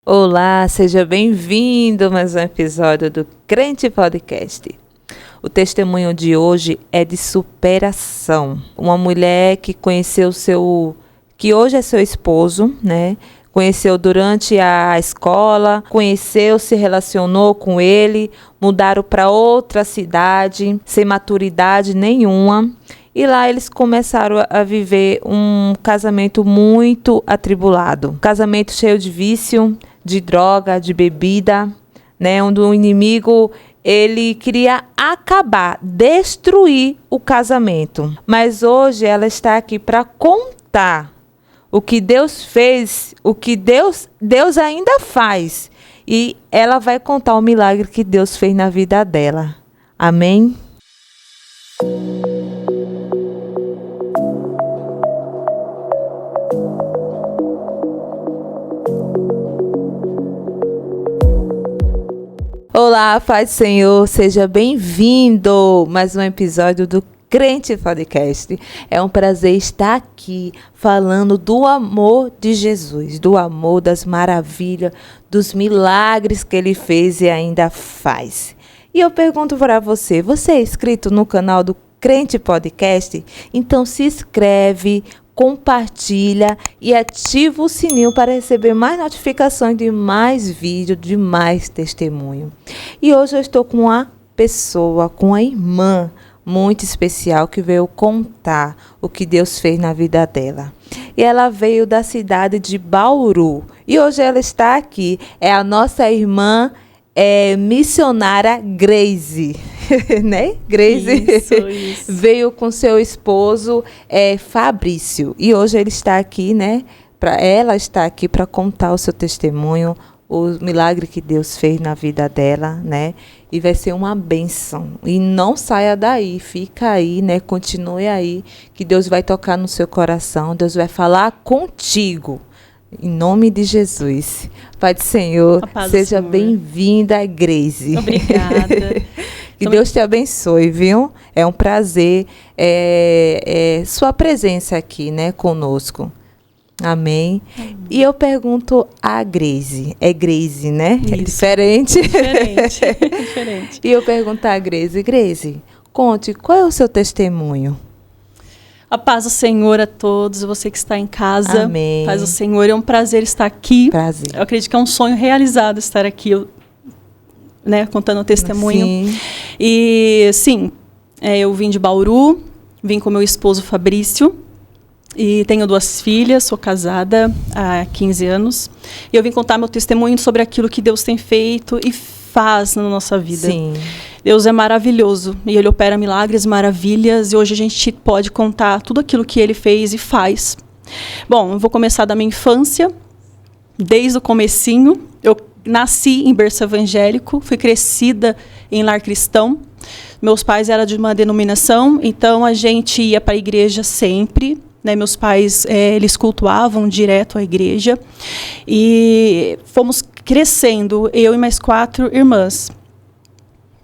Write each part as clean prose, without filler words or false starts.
Olá, seja bem-vindo a mais um episódio do Crente Podcast. O testemunho de hoje é de superação. Uma mulher que conheceu que hoje é seu esposo, né? Conheceu durante a escola, conheceu, se relacionou com ele, mudaram para outra cidade, sem maturidade nenhuma. E lá eles começaram a viver um casamento muito atribulado. Um casamento cheio de vício, de droga, de bebida, né? Onde o inimigo, ele queria acabar, destruir o casamento. Mas hoje ela está aqui para contar o que Deus fez, o que Deus ainda faz. E ela vai contar o milagre que Deus fez na vida dela. Amém? Olá, paz do Senhor, seja bem-vindo a mais um episódio do Crente Podcast. É um prazer estar aqui falando do amor de Jesus, do amor, das maravilhas, dos milagres que Ele fez e ainda faz. E eu pergunto para você, você é inscrito no canal do Crente Podcast? Então se inscreve, compartilha e ativa o sininho para receber mais notificações de mais vídeos, de mais testemunho. E hoje eu estou com uma pessoa, com uma irmã muito especial que veio contar o que Deus fez na vida dela. E ela veio da cidade de Bauru. E hoje ela está aqui. É a nossa irmã missionária Grace. Né? Grace isso. Veio com seu esposo Fabrício. E hoje ele está aqui, né? Ela está aqui para contar o seu testemunho, o milagre que Deus fez na vida dela, né? E vai ser uma bênção. E não saia daí, fica aí, né? Continue aí, que Deus vai tocar no seu coração, Deus vai falar contigo. Em nome de Jesus. Pai do Senhor, seja bem-vinda, Grace. Obrigada. Que Deus te abençoe, viu? É um prazer sua presença aqui, né, conosco. Amém. E eu pergunto a Grace. É Grace, né? Isso. É diferente. Diferente. E eu pergunto a Grace. Grace, conte, qual é o seu testemunho? A paz do Senhor a todos, você que está em casa. Amém. Paz do Senhor, é um prazer estar aqui. Prazer. Eu acredito que é um sonho realizado estar aqui, né, contando o testemunho. Sim. E, sim, eu vim de Bauru, vim com meu esposo Fabrício. E tenho 2 filhas, sou casada há 15 anos. E eu vim contar meu testemunho sobre aquilo que Deus tem feito e faz na nossa vida. Sim. Deus é maravilhoso e Ele opera milagres, maravilhas. E hoje a gente pode contar tudo aquilo que Ele fez e faz. Bom, eu vou começar da minha infância. Desde o comecinho, eu nasci em berço evangélico, fui crescida em lar cristão. Meus pais eram de uma denominação, então a gente ia para a igreja sempre. Né, meus pais, eles cultuavam direto a igreja e fomos crescendo, eu e mais 4 irmãs.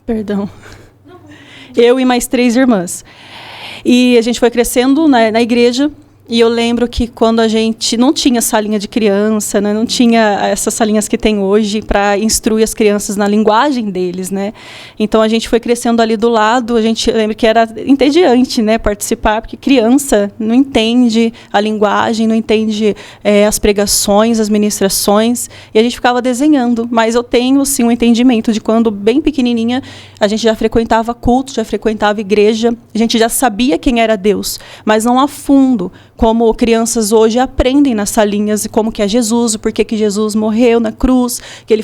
Perdão. Eu e mais 3 irmãs. E a gente foi crescendo na igreja. E eu lembro que quando a gente não tinha salinha de criança, né, não tinha essas salinhas que tem hoje para instruir as crianças na linguagem deles, né? Então a gente foi crescendo ali do lado, a gente lembra que era entediante, né, participar, porque criança não entende a linguagem, não entende as pregações, as ministrações, e a gente ficava desenhando. Mas eu tenho, sim, um entendimento de quando bem pequenininha, a gente já frequentava culto, já frequentava igreja, a gente já sabia quem era Deus, mas não a fundo, como crianças hoje aprendem nas salinhas, como que é Jesus, o porquê que Jesus morreu na cruz, que ele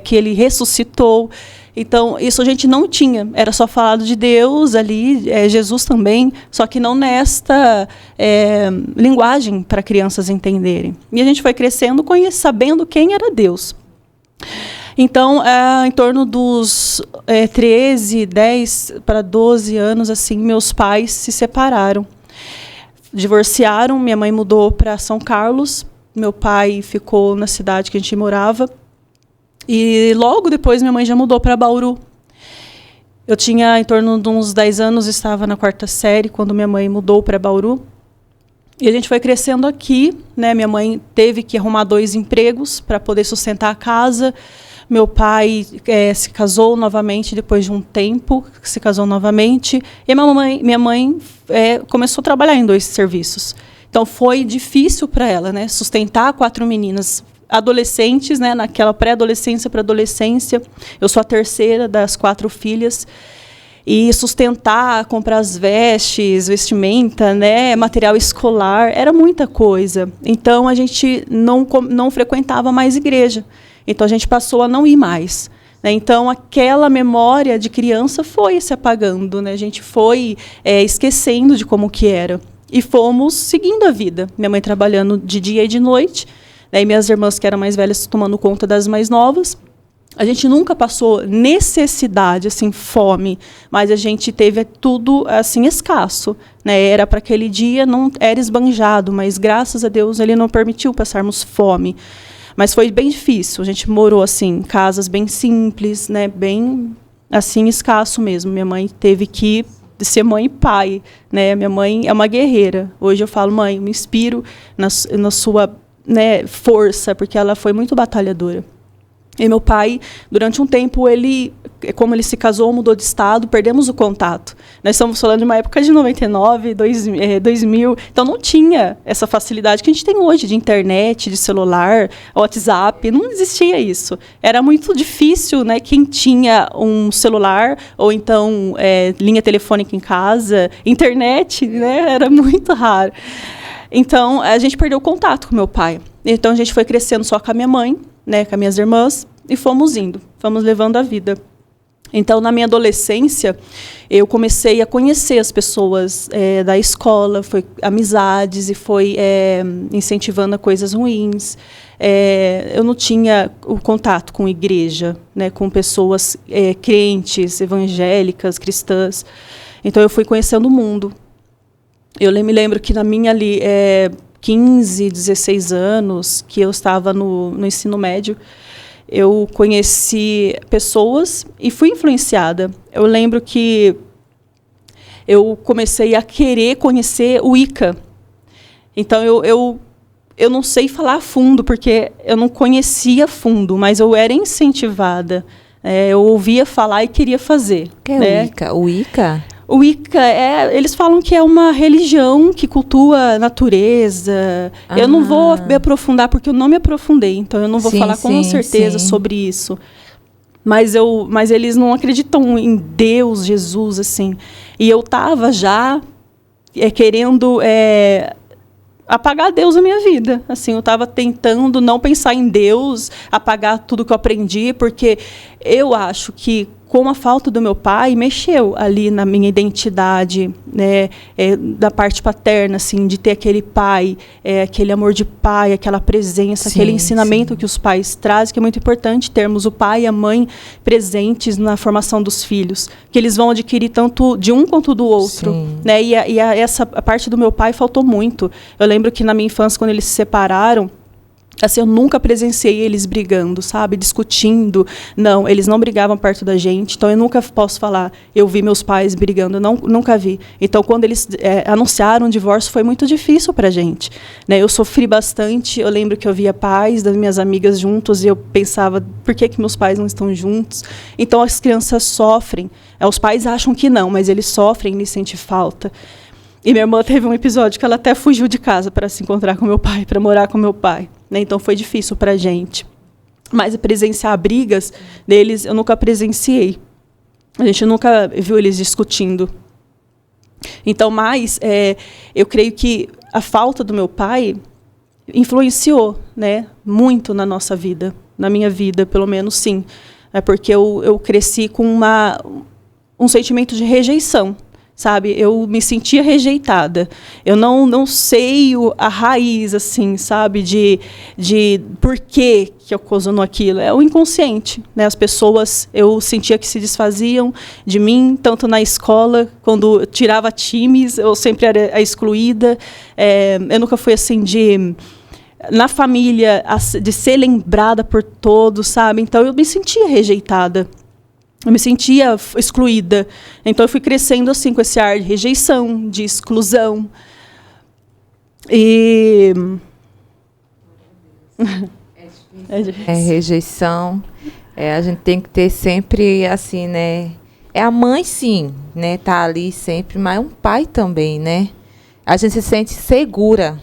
que ele ressuscitou. Então, isso a gente não tinha. Era só falado de Deus ali, Jesus também, só que não nesta linguagem para crianças entenderem. E a gente foi crescendo, sabendo quem era Deus. Então, em torno dos 13, 10 para 12 anos, assim, meus pais se separaram. Divorciaram, minha mãe mudou para São Carlos, meu pai ficou na cidade que a gente morava. E logo depois minha mãe já mudou para Bauru. Eu tinha em torno de uns 10 anos, estava na 4ª série, quando minha mãe mudou para Bauru. E a gente foi crescendo aqui, né? Minha mãe teve que arrumar 2 empregos para poder sustentar a casa. Meu pai se casou novamente depois de um tempo, se casou novamente. E minha mãe começou a trabalhar em 2 serviços. Então, foi difícil para ela, né? Sustentar 4 meninas adolescentes, né? Naquela pré-adolescência para adolescência. Eu sou a terceira das 4 filhas. E sustentar, comprar as vestimenta, né, material escolar, era muita coisa. Então, a gente não frequentava mais igreja. Então, a gente passou a não ir mais. Né? Então, aquela memória de criança foi se apagando. Né? A gente foi esquecendo de como que era. E fomos seguindo a vida. Minha mãe trabalhando de dia e de noite. Né? E minhas irmãs, que eram mais velhas, tomando conta das mais novas. A gente nunca passou necessidade, assim, fome, mas a gente teve tudo assim escasso, né? Era para aquele dia, não era esbanjado, mas graças a Deus ele não permitiu passarmos fome. Mas foi bem difícil. A gente morou assim em casas bem simples, né? Bem assim escasso mesmo. Minha mãe teve que ser mãe e pai, né? Minha mãe é uma guerreira. Hoje eu falo, mãe, me inspiro na sua, né, força, porque ela foi muito batalhadora. E meu pai, durante um tempo, como ele se casou, mudou de estado, perdemos o contato. Nós estamos falando de uma época de 99, 2000, então não tinha essa facilidade que a gente tem hoje de internet, de celular, WhatsApp, não existia isso. Era muito difícil, né, quem tinha um celular, ou então linha telefônica em casa, internet, né, era muito raro. Então, a gente perdeu o contato com meu pai. Então, a gente foi crescendo só com a minha mãe, né, com as minhas irmãs, e fomos levando a vida. Então, na minha adolescência, eu comecei a conhecer as pessoas da escola, foi amizades e foi incentivando a coisas ruins. Eu não tinha o contato com igreja, né, com pessoas crentes, evangélicas, cristãs. Então, eu fui conhecendo o mundo. Eu me lembro que na minha 15, 16 anos, que eu estava no ensino médio, eu conheci pessoas e fui influenciada. Eu lembro que eu comecei a querer conhecer o Wicca. Então, eu não sei falar a fundo, porque eu não conhecia a fundo, mas eu era incentivada. Eu ouvia falar e queria fazer. O que é o Wicca? O Wicca? O Wicca, eles falam que é uma religião que cultua a natureza. Eu não vou me aprofundar, porque eu não me aprofundei. Então, eu não vou falar com certeza sobre isso. Mas eles não acreditam em Deus, Jesus, assim. E eu estava já querendo apagar Deus da minha vida. Assim, eu estava tentando não pensar em Deus, apagar tudo que eu aprendi, porque eu acho que, com a falta do meu pai, mexeu ali na minha identidade, né, da parte paterna, assim, de ter aquele pai, aquele amor de pai, aquela presença, aquele ensinamento que os pais trazem, que é muito importante termos o pai e a mãe presentes na formação dos filhos, que eles vão adquirir tanto de um quanto do outro. Né, essa parte do meu pai faltou muito. Eu lembro que na minha infância, quando eles se separaram, assim, eu nunca presenciei eles brigando, sabe? Discutindo. Não, eles não brigavam perto da gente. Então, eu nunca posso falar, eu vi meus pais brigando. Não, nunca vi. Então, quando eles anunciaram o divórcio, foi muito difícil para a gente. Né? Eu sofri bastante. Eu lembro que eu via pais das minhas amigas juntos e eu pensava, por que meus pais não estão juntos? Então, as crianças sofrem. Os pais acham que não, mas eles sofrem, eles sentem falta. E minha irmã teve um episódio que ela até fugiu de casa para se encontrar com meu pai, para morar com meu pai. Né? Então, foi difícil para a gente. Mas presenciar brigas deles, eu nunca presenciei. A gente nunca viu eles discutindo. Então, eu creio que a falta do meu pai influenciou, né, muito na nossa vida. Na minha vida, pelo menos, sim. Porque eu cresci com um sentimento de rejeição. Sabe, eu me sentia rejeitada. Eu não sei a raiz, assim, sabe, de por que eu ocasionou aquilo. É o inconsciente, né? As pessoas, eu sentia que se desfaziam de mim, tanto na escola, quando eu tirava times, eu sempre era a excluída. Eu nunca fui assim na família, de ser lembrada por todos, sabe? Então, eu me sentia rejeitada. Eu me sentia excluída. Então, eu fui crescendo assim, com esse ar de rejeição, de exclusão. E É rejeição. A gente tem que ter sempre assim, né? É a mãe, sim, né? Tá ali sempre, mas um pai também, né? A gente se sente segura,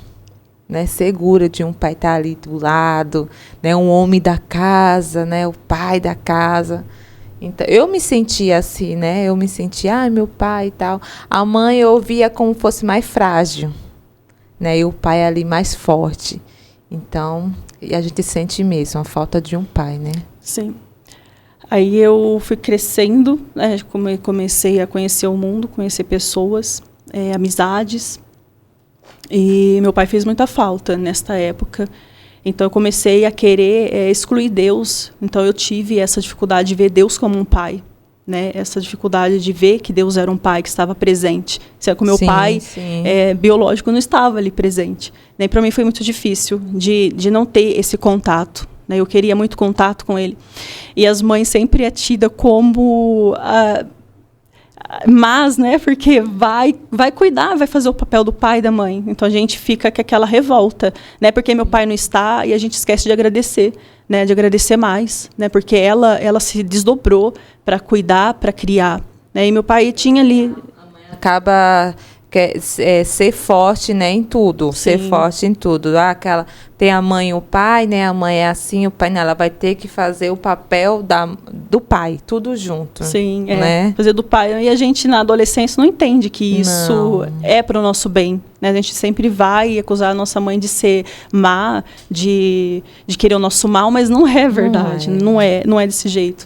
né? Segura de um pai estar ali do lado, né? Um homem da casa, né? O pai da casa. Então, eu me sentia assim, né? Eu me sentia, meu pai e tal. A mãe eu via como fosse mais frágil, né? E o pai ali mais forte. Então, e a gente sente mesmo a falta de um pai, né? Sim. Aí eu fui crescendo, né? Comecei a conhecer o mundo, conhecer pessoas, amizades. E meu pai fez muita falta nesta época. Então eu comecei a querer excluir Deus. Então eu tive essa dificuldade de ver Deus como um pai, né? Essa dificuldade de ver que Deus era um pai que estava presente. Sendo que o meu pai biológico não estava ali presente. Né? Para mim foi muito difícil de não ter esse contato. Né? Eu queria muito contato com ele. E as mães sempre é tida como mas, né, porque vai cuidar, vai fazer o papel do pai e da mãe. Então a gente fica com aquela revolta, né, porque meu pai não está e a gente esquece de agradecer, né, de agradecer mais, né, porque ela se desdobrou para cuidar, para criar, né, e meu pai tinha ali acaba ser forte, né, em tudo. Sim. Ser forte em tudo. Tem a mãe e o pai, né? A mãe é assim, o pai não. Ela vai ter que fazer o papel do pai, tudo junto. Sim, né? Fazer do pai. E a gente, na adolescência, não entende que isso é para o nosso bem. Né? A gente sempre vai acusar a nossa mãe de ser má, de querer o nosso mal, mas não é verdade. Não é desse jeito.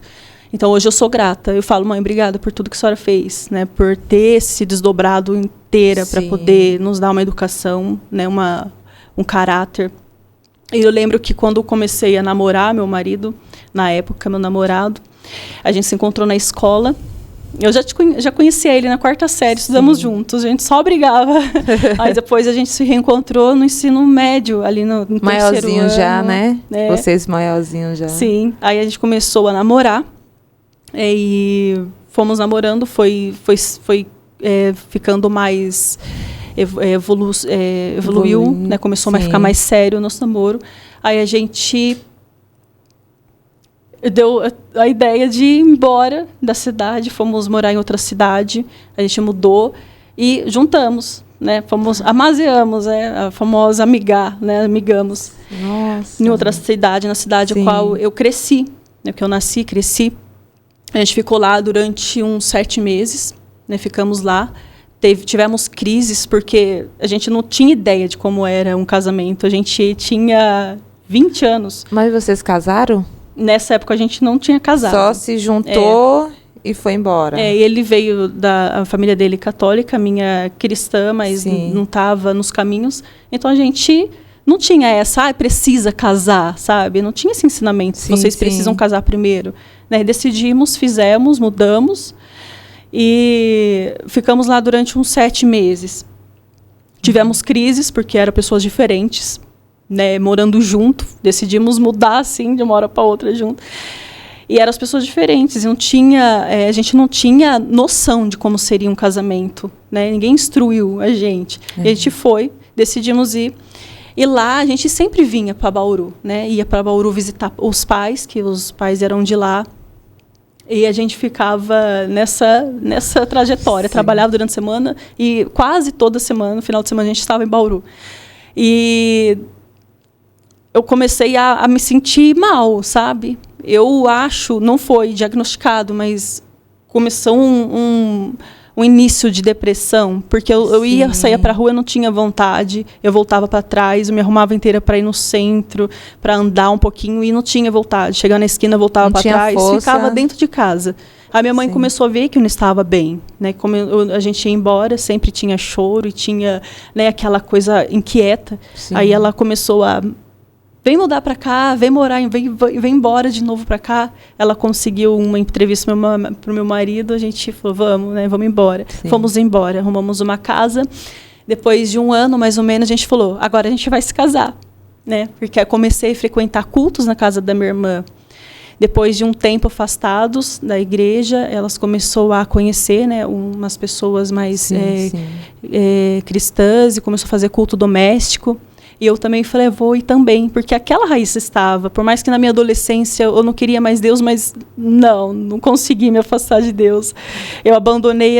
Então, hoje eu sou grata. Eu falo, mãe, obrigada por tudo que a senhora fez, né? Por ter se desdobrado inteira para poder nos dar uma educação, né? Um caráter. E eu lembro que quando eu comecei a namorar meu marido, na época, meu namorado, a gente se encontrou na escola. Eu já conhecia ele na 4ª série, estudamos juntos, a gente só brigava. Aí depois a gente se reencontrou no ensino médio, ali no maiorzinho já, né? É. Vocês maiorzinhos já. Sim, aí a gente começou a namorar. E fomos namorando, foi ficando mais evoluiu, né? Começou a ficar mais sério o nosso namoro. Aí a gente deu a ideia de ir embora da cidade, fomos morar em outra cidade, a gente mudou e juntamos, né? Amaziamos, a famosa amigar, né? Amigamos. Nossa. Em outra cidade, na cidade a qual eu cresci, né? Que eu nasci, cresci. A gente ficou lá durante uns 7 meses, né? Ficamos lá. Tivemos crises, porque a gente não tinha ideia de como era um casamento. A gente tinha 20 anos. Mas vocês casaram? Nessa época a gente não tinha casado. Só se juntou e foi embora. Ele veio a família dele católica, a minha cristã, mas não estava nos caminhos. Então a gente não tinha essa, precisa casar, sabe? Não tinha esse ensinamento, vocês precisam casar primeiro. Né? Decidimos, fizemos, mudamos e ficamos lá durante uns 7 meses. Tivemos crises, porque eram pessoas diferentes, né? Morando junto, decidimos mudar assim, de uma hora para outra junto. E eram as pessoas diferentes, a gente não tinha noção de como seria um casamento. Né? Ninguém instruiu a gente. E a gente decidimos ir. E lá a gente sempre vinha para Bauru, né? Ia para Bauru visitar os pais, que os pais eram de lá. E a gente ficava nessa trajetória, trabalhava durante a semana e quase toda semana, no final de semana, a gente estava em Bauru. E eu comecei a me sentir mal, sabe? Eu acho, não foi diagnosticado, mas começou um início de depressão, porque eu saía para a rua, eu não tinha vontade, eu voltava para trás, eu me arrumava inteira para ir no centro, para andar um pouquinho e não tinha vontade. Chegava na esquina, voltava para trás, ficava dentro de casa. A minha mãe começou a ver que eu não estava bem, né? Como a gente ia embora, sempre tinha choro e tinha, né, aquela coisa inquieta. Aí ela começou a vem mudar para cá, vem morar, vem embora de novo para cá. Ela conseguiu uma entrevista para o meu marido, a gente falou, vamos embora. Fomos embora, arrumamos uma casa. Depois de 1 ano, mais ou menos, a gente falou, agora a gente vai se casar. Né? Porque eu comecei a frequentar cultos na casa da minha irmã. Depois de um tempo afastados da igreja, elas começou a conhecer, né, umas pessoas mais cristãs e começou a fazer culto doméstico. E eu também falei, vou ir também, porque aquela raiz estava. Por mais que na minha adolescência eu não queria mais Deus, mas não consegui me afastar de Deus. Eu abandonei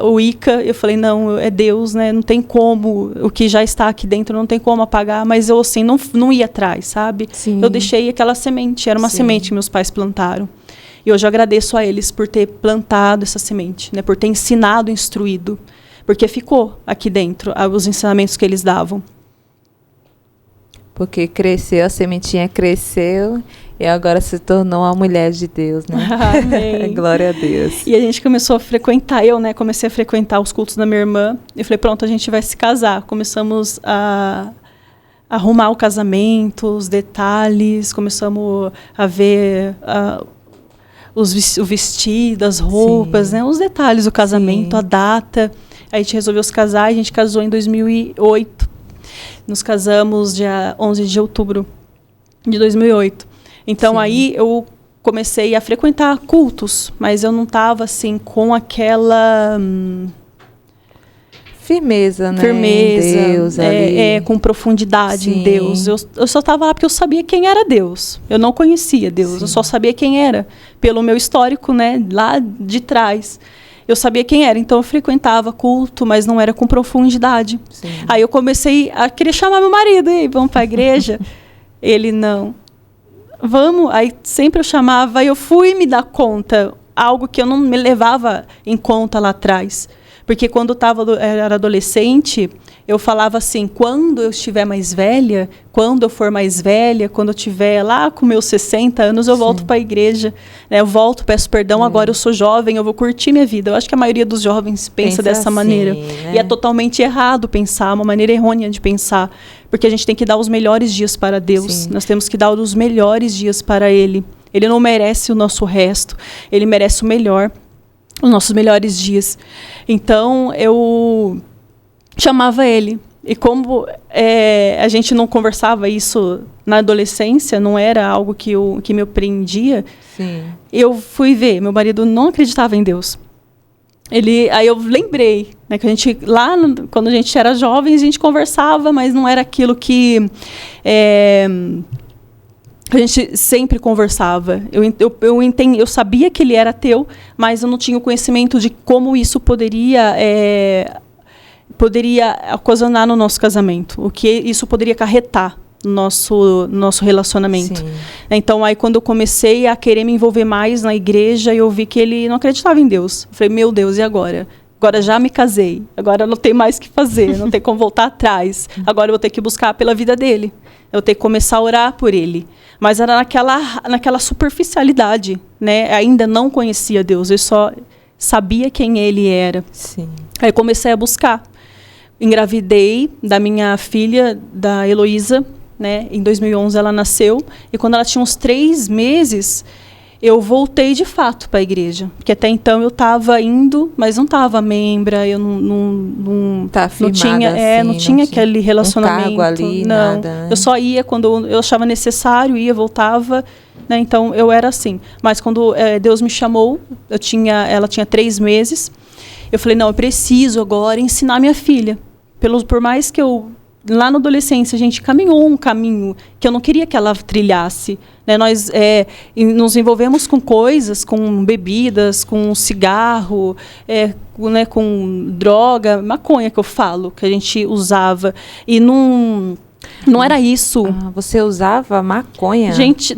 o Ica, eu falei, não, é Deus, né? Não tem como, o que já está aqui dentro não tem como apagar, mas eu assim, não ia atrás, sabe? Sim. Eu deixei aquela semente, era uma semente que meus pais plantaram. E hoje eu agradeço a eles por ter plantado essa semente, né? Por ter ensinado, instruído, porque ficou aqui dentro os ensinamentos que eles davam. Porque cresceu, a sementinha cresceu e agora se tornou uma mulher de Deus, né? Amém. Glória a Deus. E a gente começou a frequentar, comecei a frequentar os cultos da minha irmã. E falei, pronto, a gente vai se casar. Começamos a arrumar o casamento, os detalhes, começamos a ver o vestido, as roupas, né? Os detalhes do casamento, a data. Aí a gente resolveu se casar, a gente casou em 2008. Nos casamos dia 11 de outubro de 2008. Então, aí eu comecei a frequentar cultos, mas eu não estava, assim, com aquela... firmeza, né? Firmeza, em Deus, ali. Com profundidade em Deus. Eu só estava lá porque eu sabia quem era Deus. Eu não conhecia Deus, eu só sabia quem era, pelo meu histórico, né, lá de trás. Eu sabia quem era, então eu frequentava culto, mas não era com profundidade. Sim. Aí eu comecei a querer chamar meu marido, e vamos para a igreja? Ele, não. Vamos, aí sempre eu chamava, e eu fui me dar conta, algo que eu não me levava em conta lá atrás. Porque quando eu era adolescente, eu falava assim, quando eu estiver mais velha, quando eu for mais velha, quando eu estiver lá com meus 60 anos, eu volto para a igreja. Né? Eu volto, peço perdão, agora eu sou jovem, eu vou curtir minha vida. Eu acho que a maioria dos jovens pensa dessa maneira. Né? E é totalmente errado pensar, uma maneira errônea de pensar. Porque a gente tem que dar os melhores dias para Deus. Sim. Nós temos que dar os melhores dias para Ele. Ele não merece o nosso resto, Ele merece o melhor. Os nossos melhores dias. Então, eu chamava ele. E como a gente não conversava isso na adolescência, não era algo que me prendia, eu fui ver. Meu marido não acreditava em Deus. Aí eu lembrei, né, que a gente, lá, quando a gente era jovem, a gente conversava, mas não era aquilo que... a gente sempre conversava. Eu sabia que ele era ateu, mas eu não tinha o conhecimento de como isso poderia ocasionar no nosso casamento, o que isso poderia acarretar no nosso relacionamento. Sim. Então, aí quando eu comecei a querer me envolver mais na igreja, eu vi que ele não acreditava em Deus. Eu falei, meu Deus, e agora? Agora já me casei, agora não tem mais o que fazer, não tem como voltar atrás. Agora eu vou ter que buscar pela vida dele. Eu vou ter que começar a orar por ele. Mas era naquela superficialidade, né? Ainda não conhecia Deus, eu só sabia quem ele era. Sim. Aí comecei a buscar. Engravidei da minha filha, da Heloísa, né? Em 2011 ela nasceu. E quando ela tinha uns 3 meses... eu voltei de fato para a igreja, porque até então eu estava indo, mas não estava membra, eu não tinha, assim, não tinha aquele relacionamento, um cargo ali, não. Nada, né? Eu só ia quando eu achava necessário, ia, voltava, né? Então eu era assim. Mas quando Deus me chamou, ela tinha 3 meses, eu falei, não, eu preciso agora ensinar minha filha, por mais que eu lá na adolescência, a gente caminhou um caminho que eu não queria que ela trilhasse. Né? Nós nos envolvemos com coisas, com bebidas, com cigarro, né, com droga, maconha que eu falo, que a gente usava. E não era isso. Ah, você usava maconha? Gente...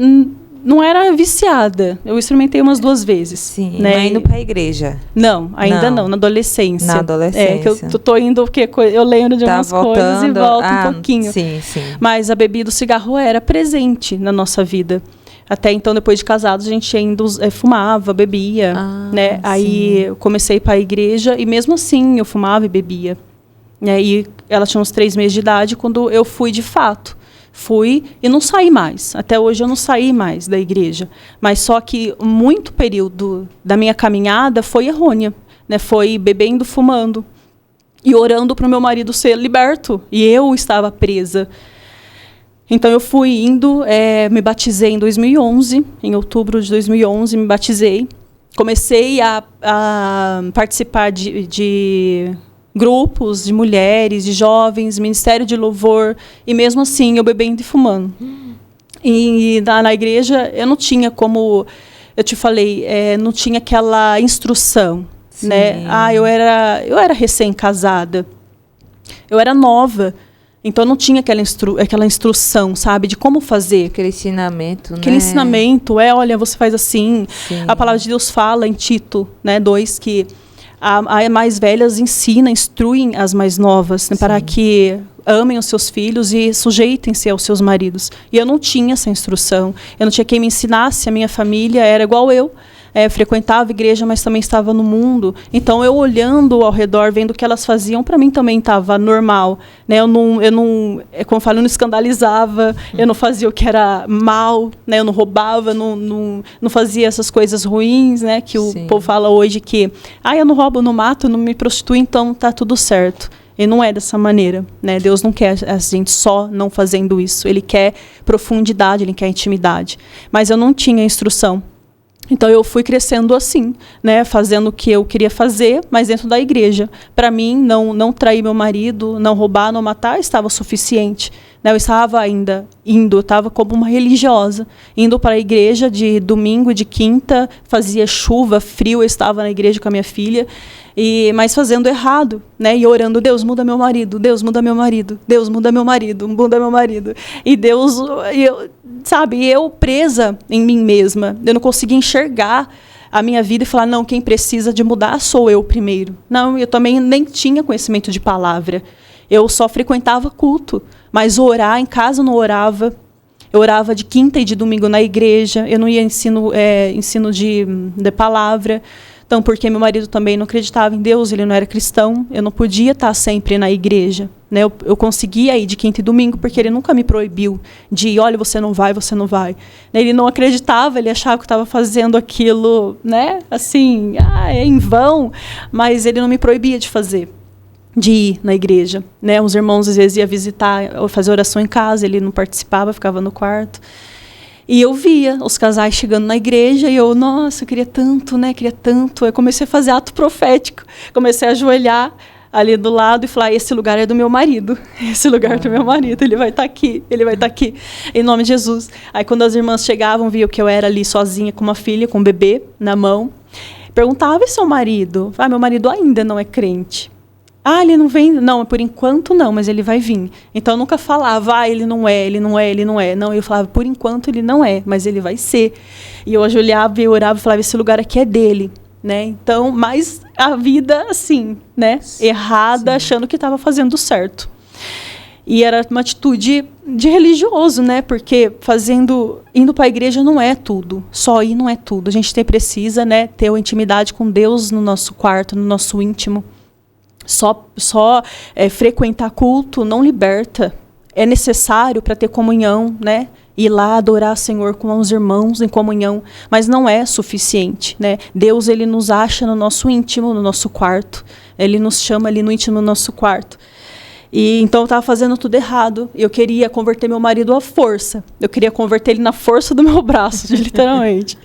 não era viciada. Eu experimentei umas 2 vezes. Sim, né? Mas indo para a igreja? Não, ainda não, na adolescência. Na adolescência. Que eu tô indo porque eu lembro de algumas coisas e volto um pouquinho. Sim. Mas a bebida, o cigarro era presente na nossa vida. Até então, depois de casados, a gente ainda fumava, bebia. Né? Aí eu comecei para a igreja e mesmo assim eu fumava e bebia. E ela tinha uns 3 meses de idade quando eu fui de fato. Fui e não saí mais. Até hoje eu não saí mais da igreja. Mas só que muito período da minha caminhada foi errônea. Né? Foi bebendo, fumando. E orando para o meu marido ser liberto. E eu estava presa. Então eu fui indo, me batizei em 2011, em outubro de 2011 me batizei. Comecei a participar de grupos de mulheres, de jovens, ministério de louvor, e mesmo assim eu bebendo e fumando. E na igreja eu não tinha, como eu te falei, não tinha aquela instrução, né? Eu era recém-casada, eu era nova, então não tinha aquela instrução, sabe, de como fazer. Aquele ensinamento, Aquele ensinamento, olha, você faz assim. Sim. A palavra de Deus fala em Tito, né, 2, que as mais velhas instruem as mais novas, né, para que amem os seus filhos e sujeitem-se aos seus maridos. E eu não tinha essa instrução. Eu não tinha quem me ensinasse. A minha família era igual eu. Frequentava a igreja, mas também estava no mundo. Então, eu olhando ao redor, vendo o que elas faziam, para mim também estava normal. Né? Eu não, como eu falo, eu não escandalizava, eu não fazia o que era mal, né? Eu não roubava, não fazia essas coisas ruins, né? Que o povo fala hoje que, eu não roubo, não mato, não me prostituo, então tá tudo certo. E não é dessa maneira, né? Deus não quer a gente só não fazendo isso. Ele quer profundidade, ele quer intimidade. Mas eu não tinha instrução. Então eu fui crescendo assim, né, fazendo o que eu queria fazer, mas dentro da igreja. Para mim, não trair meu marido, não roubar, não matar, estava suficiente. Né? Eu estava ainda indo, eu estava como uma religiosa, indo para a igreja de domingo, de quinta, fazia chuva, frio, eu estava na igreja com a minha filha, mas fazendo errado, né? E orando, Deus, muda meu marido, Deus, muda meu marido, Deus, muda meu marido, muda meu marido. E Deus, eu presa em mim mesma, eu não conseguia enxergar a minha vida e falar, não, quem precisa de mudar sou eu primeiro. Não, eu também nem tinha conhecimento de palavra. Eu só frequentava culto, mas orar em casa eu não orava. Eu orava de quinta e de domingo na igreja, eu não ia ensino de palavra. Então, porque meu marido também não acreditava em Deus, ele não era cristão, eu não podia estar sempre na igreja. Né? Eu conseguia ir de quinta e domingo, porque ele nunca me proibiu de ir, olha, você não vai, você não vai. Ele não acreditava, ele achava que eu estava fazendo aquilo, né? Assim, em vão, mas ele não me proibia de fazer, de ir na igreja. Né? Os irmãos às vezes iam visitar, ou fazer oração em casa, ele não participava, ficava no quarto. E eu via os casais chegando na igreja e eu, nossa, eu queria tanto, né? Queria tanto. Eu comecei a fazer ato profético. Comecei a ajoelhar ali do lado e falar, esse lugar é do meu marido. Esse lugar é do meu marido. Ele vai estar aqui. Ele vai estar aqui. Em nome de Jesus. Aí quando as irmãs chegavam, viam que eu era ali sozinha com uma filha, com um bebê na mão. Perguntava, e seu marido? Meu marido ainda não é crente. Ele não vem? Não, por enquanto não, mas ele vai vir. Então eu nunca falava, ele não é, ele não é, ele não é. Não, eu falava, por enquanto ele não é, mas ele vai ser. E eu ajoelhava e orava e falava, esse lugar aqui é dele. Né? Então, mas a vida assim, né? Errada, achando que estava fazendo certo. E era uma atitude de religioso, né? Porque indo para a igreja não é tudo. Só ir não é tudo. A gente precisa, né, ter uma intimidade com Deus no nosso quarto, no nosso íntimo. Só frequentar culto não liberta. É necessário para ter comunhão, né? Ir lá adorar o Senhor com os irmãos em comunhão, mas não é suficiente, né? Deus, ele nos acha no nosso íntimo, no nosso quarto. Ele nos chama ali no íntimo, no nosso quarto. E então eu estava fazendo tudo errado. Eu queria converter meu marido à força. Eu queria converter ele na força do meu braço, literalmente.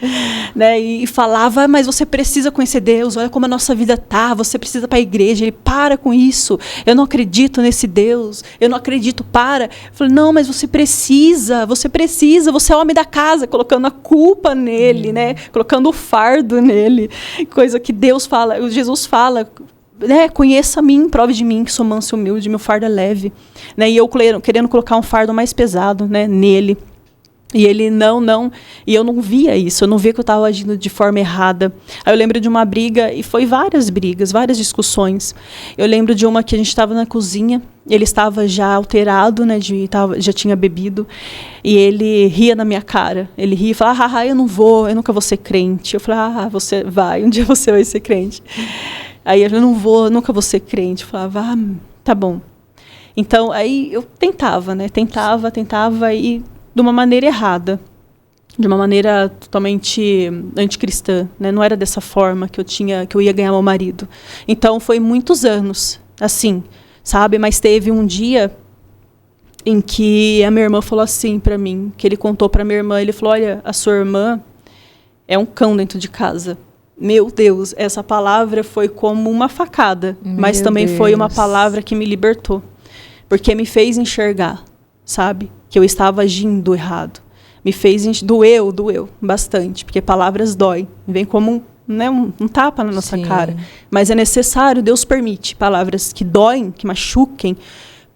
Né? E falava, mas você precisa conhecer Deus, olha como a nossa vida tá, você precisa ir para a igreja. Ele, para com isso, eu não acredito nesse Deus, eu não acredito, para. Eu falei, não, mas você precisa, você é homem da casa, colocando a culpa nele, né? Colocando o fardo nele, coisa que Deus fala, Jesus fala, né, conheça a mim, prove de mim que sou manso e humilde, meu fardo é leve, né, e eu querendo colocar um fardo mais pesado, né, nele, e ele e eu não via isso, eu não via que eu estava agindo de forma errada. Aí eu lembro de uma briga, e foi várias brigas, várias discussões. Eu lembro de uma que a gente estava na cozinha, ele estava já alterado, né, já tinha bebido, e ele ria na minha cara, ele ria e falava, eu nunca vou ser crente. Eu falei, você vai, um dia você vai ser crente. Aí eu nunca vou ser crente. Eu falava, tá bom. Então, aí eu tentava, né? Tentava e de uma maneira errada. De uma maneira totalmente anticristã, né? Não era dessa forma que eu ia ganhar meu marido. Então, foi muitos anos, assim, sabe? Mas teve um dia em que a minha irmã falou assim para mim, que ele contou para minha irmã, ele falou, olha, a sua irmã é um cão dentro de casa. Meu Deus, essa palavra foi como uma facada, mas também foi uma palavra que me libertou, porque me fez enxergar, sabe, que eu estava agindo errado. Me fez doeu bastante, porque palavras doem, vem como um tapa na nossa cara, mas é necessário, Deus permite palavras que doem, que machuquem,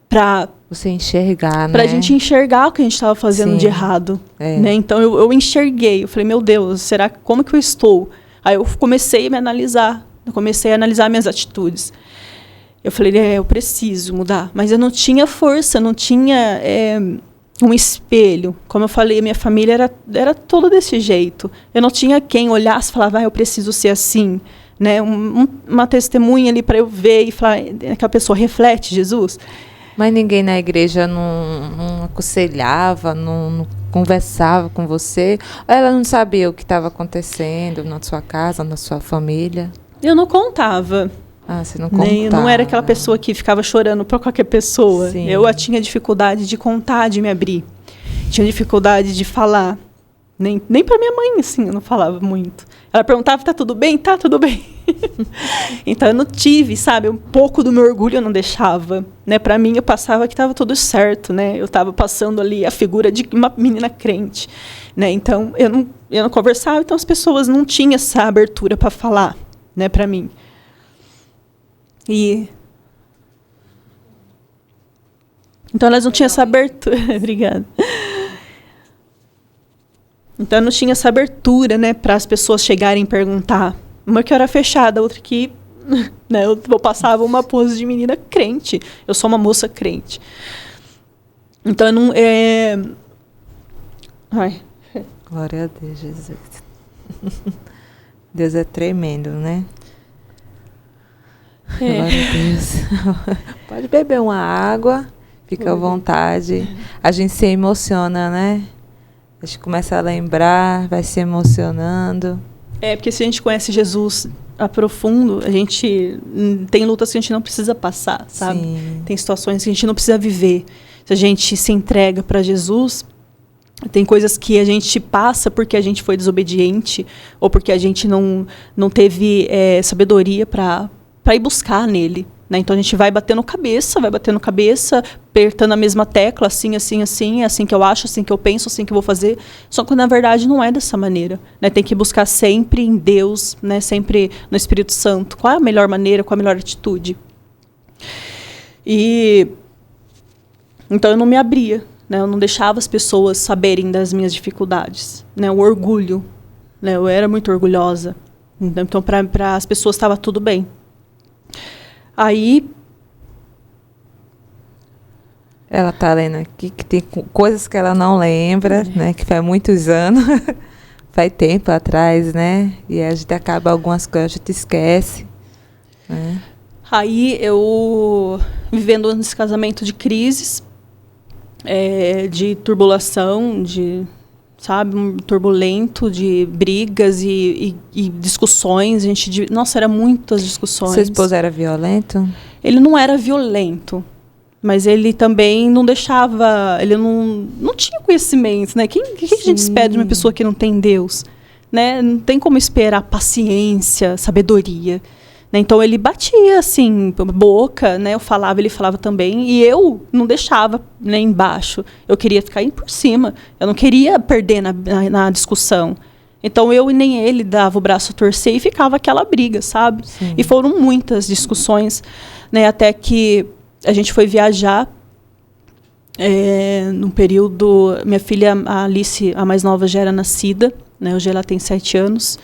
para você enxergar, né? Para a gente enxergar o que a gente estava fazendo de errado, né? Então eu enxerguei, eu falei, meu Deus, como que eu estou? Aí eu comecei a me analisar, minhas atitudes. Eu falei, eu preciso mudar, mas eu não tinha força, não tinha um espelho. Como eu falei, minha família era toda desse jeito. Eu não tinha quem olhasse e falava, eu preciso ser assim, né? Uma testemunha ali para eu ver e falar, aquela pessoa reflete Jesus. Mas ninguém na igreja não aconselhava, não conversava com você? Ou ela não sabia o que estava acontecendo na sua casa, na sua família? Eu não contava. Ah, você não contava. Eu não era aquela pessoa que ficava chorando para qualquer pessoa. Sim. Eu tinha dificuldade de contar, de me abrir. Tinha dificuldade de falar. Nem para minha mãe, assim, eu não falava muito. Ela perguntava, tá tudo bem? Tá tudo bem. Então, eu não tive, sabe? Um pouco do meu orgulho eu não deixava. Né? Para mim, eu passava que estava tudo certo, né? Eu estava passando ali a figura de uma menina crente. Né? Então, eu não conversava, então as pessoas não tinham essa abertura para falar, né, para mim. Então, elas não tinham essa abertura. Obrigada. Então, eu não tinha essa abertura, né, para as pessoas chegarem e perguntar. Uma que era fechada, outra que, né, eu passava uma pose de menina crente. Eu sou uma moça crente. Então, eu não... Ai. Glória a Deus, Jesus. Deus é tremendo, né? Glória a Deus. Pode beber uma água, fica à vontade. A gente se emociona, né? A gente começa a lembrar, vai se emocionando. Porque se a gente conhece Jesus a profundo, a gente tem lutas que a gente não precisa passar, sabe? Sim. Tem situações que a gente não precisa viver. Se a gente se entrega para Jesus, tem coisas que a gente passa porque a gente foi desobediente ou porque a gente não teve sabedoria para ir buscar nele. Né? Então, a gente vai batendo cabeça, apertando a mesma tecla, assim, assim, assim, é assim que eu acho, assim que eu penso, assim que eu vou fazer. Só que, na verdade, não é dessa maneira. Né? Tem que buscar sempre em Deus, né? Sempre no Espírito Santo. Qual é a melhor maneira, qual a melhor atitude? Então, eu não me abria. Né? Eu não deixava as pessoas saberem das minhas dificuldades. Né? O orgulho. Né? Eu era muito orgulhosa. Então, para as pessoas estava tudo bem. Aí, ela está lendo aqui que tem coisas que ela não lembra, né? Que faz muitos anos, faz tempo atrás, né? E a gente acaba algumas coisas, a gente esquece. Né? Aí, eu vivendo nesse casamento de crises, de turbulação, turbulento, de brigas e discussões. Nossa, era muitas discussões. Seu esposo era violento? Ele não era violento, mas ele também não deixava... Ele não tinha conhecimento, né? O que a gente espera de uma pessoa que não tem Deus? Né? Não tem como esperar paciência, sabedoria. Né? Então, ele batia, assim, boca, né? Eu falava, ele falava também. E eu não deixava, né, embaixo. Eu queria ficar por cima. Eu não queria perder na discussão. Então, eu e nem ele dava o braço a torcer e ficava aquela briga, sabe? Sim. E foram muitas discussões, né? Até que a gente foi viajar. Num período... Minha filha, a Alice, a mais nova, já era nascida. Né? Hoje ela tem 7 anos.